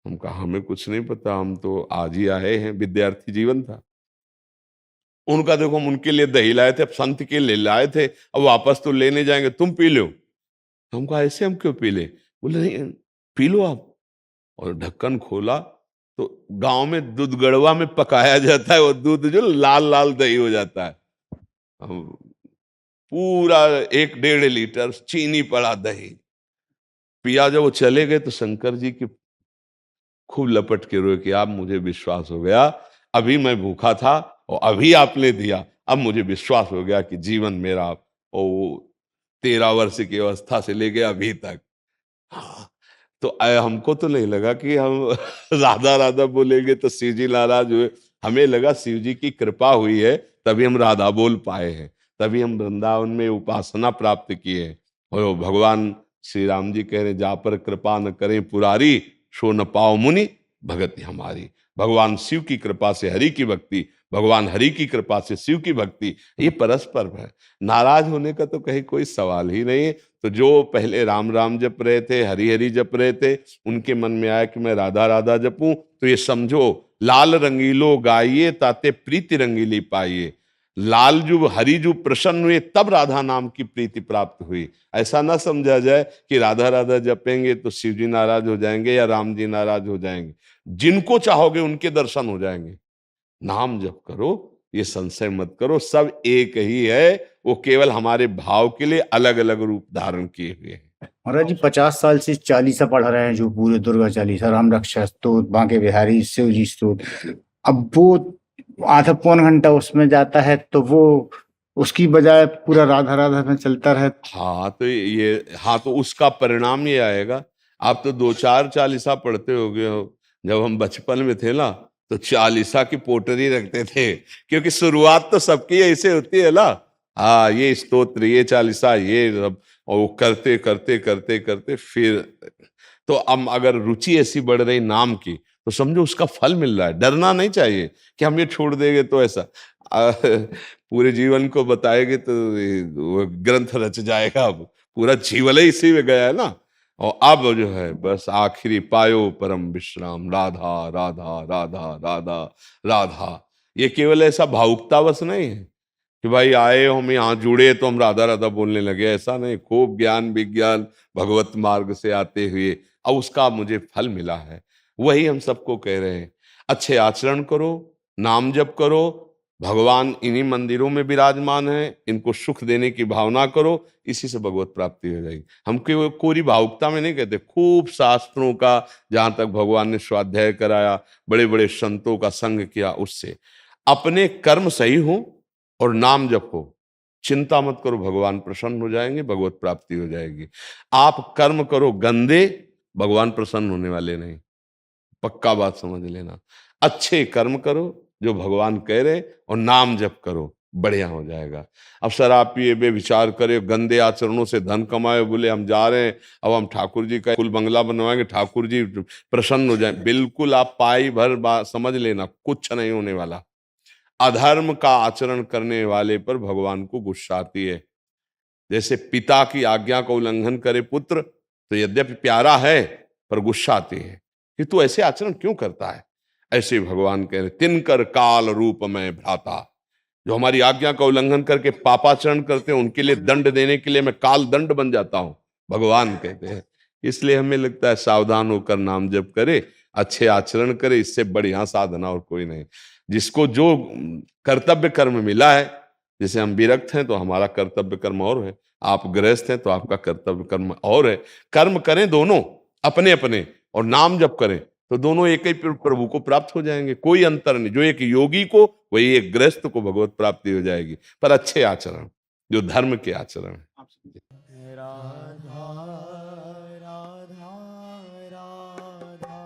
हम कहा हमें कुछ नहीं पता, हम तो आज ही आए हैं, विद्यार्थी जीवन था। उनका देखो, हम उनके लिए दही लाए थे, अब संत के लिए लाए थे, अब वापस तो लेने जाएंगे, तुम पी लो। हम कहा ऐसे हम क्यों पी ले? बोले नहीं, पी लो आप। और ढक्कन खोला तो गांव में दूध गड़वा में पकाया जाता है, वो दूध जो लाल लाल दही हो जाता है। हम पूरा 1-1.5 लीटर चीनी पड़ा दही पिया। जब वो चले गए तो शंकर जी की खूब लपट के रोए कि आप, मुझे विश्वास हो गया, अभी मैं भूखा था और अभी आपने दिया, अब मुझे विश्वास हो गया कि जीवन मेरा और वो 13 वर्ष की अवस्था से लेके अभी तक। हाँ, तो हमको तो नहीं लगा कि हम राधा राधा बोलेंगे तो शिव जी नाराज हुए। हमें लगा शिव जी की कृपा हुई है, तभी हम राधा बोल पाए हैं, तभी हम वृंदावन में उपासना प्राप्त किए हैं। और वो भगवान श्री राम जी कह रहे, जा पर कृपा न करें पुरारी, सो न पाओ मुनि भगति हमारी। भगवान शिव की कृपा से हरि की भक्ति, भगवान हरि की कृपा से शिव की भक्ति, ये परस्पर है। नाराज होने का तो कहीं कोई सवाल ही नहीं है। तो जो पहले राम राम जप रहे थे, हरि हरि जप रहे थे, उनके मन में आया कि मैं राधा राधा जपूं, तो ये समझो, लाल रंगीलो गाइए ताते प्रीति रंगीली पाइए। लाल जब हरि जो प्रसन्न हुए तब राधा नाम की प्रीति प्राप्त हुई। ऐसा ना समझा जाए कि राधा राधा जपेंगे तो शिव जी नाराज हो जाएंगे या राम जी नाराज हो जाएंगे। जिनको चाहोगे उनके दर्शन हो जाएंगे। नाम जप करो, ये संशय मत करो, सब एक ही है, वो केवल हमारे भाव के लिए अलग अलग रूप धारण किए हुए हैं। महाराज जी 50 साल से चालीसा पढ़ रहे हैं, जो पूरे दुर्गा चालीसा, राम रक्षा स्तोत्र, बांके बिहारी, शिव जी स्तोत्र। अब वो आधा पौन घंटा उसमें जाता है तो वो उसकी बजाय पूरा राधा राधा में चलता रहे। हाँ तो उसका परिणाम ये आएगा। आप तो 2-4 चालीसा पढ़ते होगे हो। जब हम बचपन में थे ना तो चालीसा की पोटरी रखते थे, क्योंकि शुरुआत तो सबकी ऐसे होती है ना। हाँ, ये स्तोत्र, ये चालीसा, ये सब, और वो करते करते करते करते फिर तो अब अगर रुचि ऐसी बढ़ रही नाम की, तो समझो उसका फल मिल रहा है। डरना नहीं चाहिए कि हम ये छोड़ देंगे तो ऐसा पूरे जीवन को बताएंगे तो वो ग्रंथ रच जाएगा। अब पूरा जीवन ही इसी में गया है ना। और अब जो है बस आखिरी पायो परम विश्राम, राधा राधा राधा राधा राधा। ये केवल ऐसा भावुकतावश नहीं है कि भाई आए हम यहाँ जुड़े तो हम राधा राधा बोलने लगे, ऐसा नहीं। खूब ज्ञान विज्ञान भगवत मार्ग से आते हुए अब उसका मुझे फल मिला है। वही हम सबको कह रहे हैं, अच्छे आचरण करो, नाम जप करो। भगवान इन्हीं मंदिरों में विराजमान है, इनको सुख देने की भावना करो, इसी से भगवत प्राप्ति हो जाएगी। हम कोरी भावुकता में नहीं कहते। खूब शास्त्रों का जहां तक भगवान ने स्वाध्याय कराया, बड़े बड़े संतों का संग किया, उससे अपने कर्म सही हो और नाम जपो। चिंता मत करो, भगवान प्रसन्न हो जाएंगे, भगवत प्राप्ति हो जाएगी। आप कर्म करो गंदे, भगवान प्रसन्न होने वाले नहीं, पक्का बात समझ लेना। अच्छे कर्म करो जो भगवान कह रहे, और नाम जप करो, बढ़िया हो जाएगा। अब शराब पिए बेविचार करे, गंदे आचरणों से धन कमाए, बोले हम जा रहे हैं, अब हम ठाकुर जी का कुल बंगला बनवाएंगे, ठाकुर जी प्रसन्न हो जाए। बिल्कुल आप पाई भर बात समझ लेना, कुछ नहीं होने वाला। अधर्म का आचरण करने वाले पर भगवान को गुस्सा आती है। जैसे पिता की आज्ञा का उल्लंघन करे पुत्र, तो यद्यपि प्यारा है पर गुस्सा आती है कि तू ऐसे आचरण क्यों करता है। ऐसे भगवान कह रहे, तिनकर काल रूप में भ्राता। जो हमारी आज्ञा का उल्लंघन करके पापाचरण करते हैं, उनके लिए दंड देने के लिए मैं काल दंड बन जाता हूं, भगवान कहते हैं। इसलिए हमें लगता है सावधान होकर नाम जप करे, अच्छे आचरण करे, इससे बढ़िया साधना और कोई नहीं। जिसको जो कर्तव्य कर्म मिला है, जैसे हम विरक्त हैं तो हमारा कर्तव्य कर्म और है, आप गृहस्थ हैं तो आपका कर्तव्य कर्म और है। कर्म करें दोनों अपने अपने, और नाम जप करें, तो दोनों एक ही प्रभु को प्राप्त हो जाएंगे। कोई अंतर नहीं। जो एक योगी को, वही एक गृहस्थ को भगवत प्राप्ति हो जाएगी, पर अच्छे आचरण, जो धर्म के आचरण है। राधा राधा राधा राधा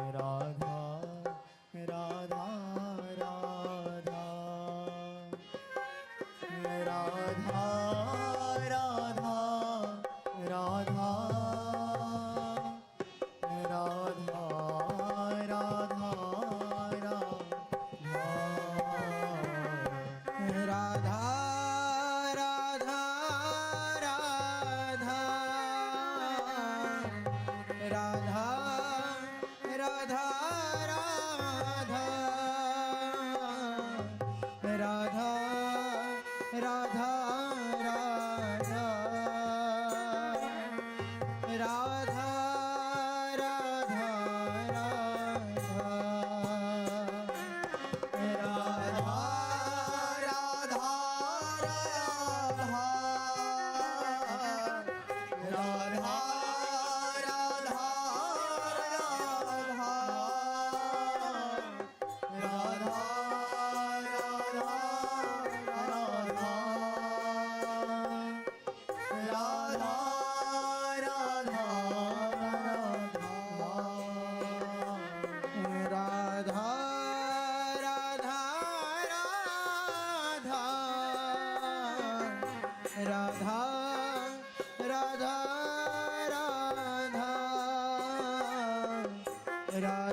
राधा राधा राधा राधा राधा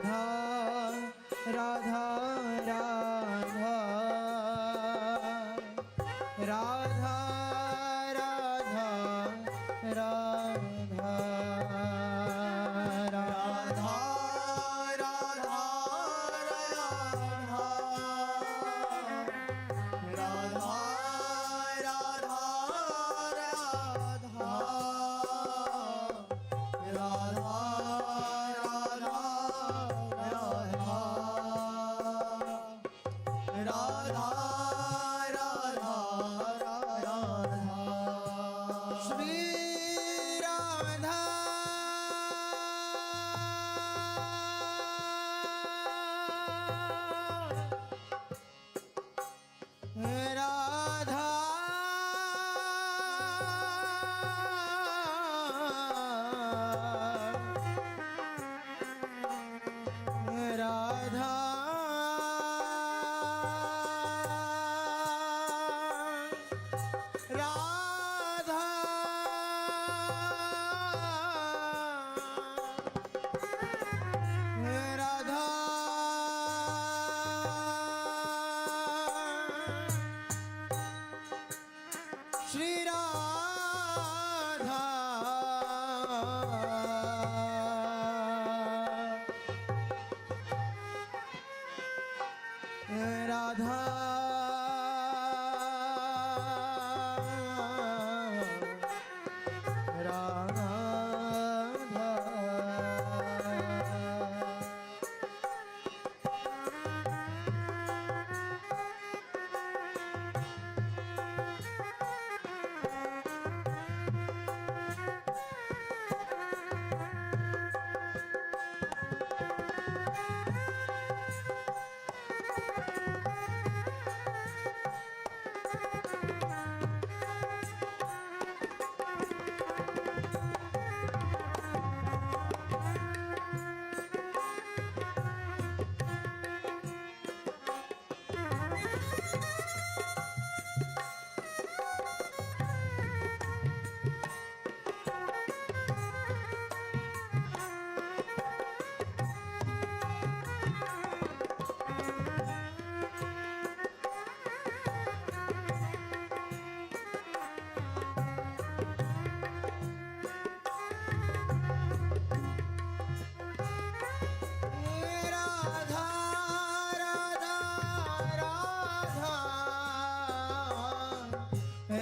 राधा राधा राधा राधा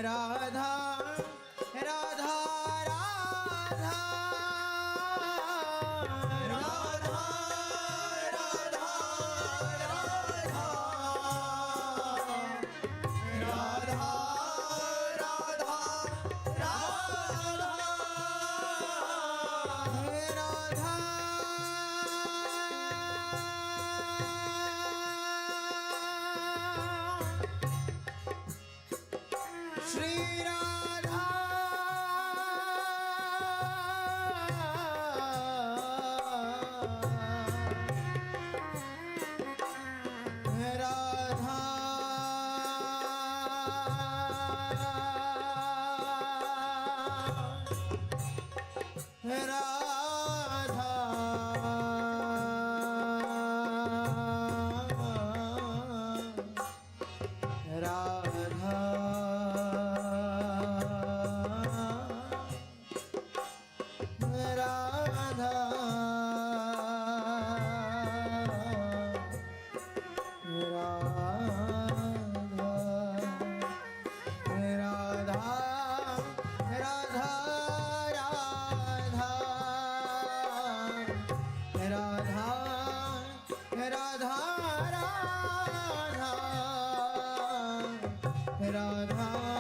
राधा राधा राधा राधा राधा राधा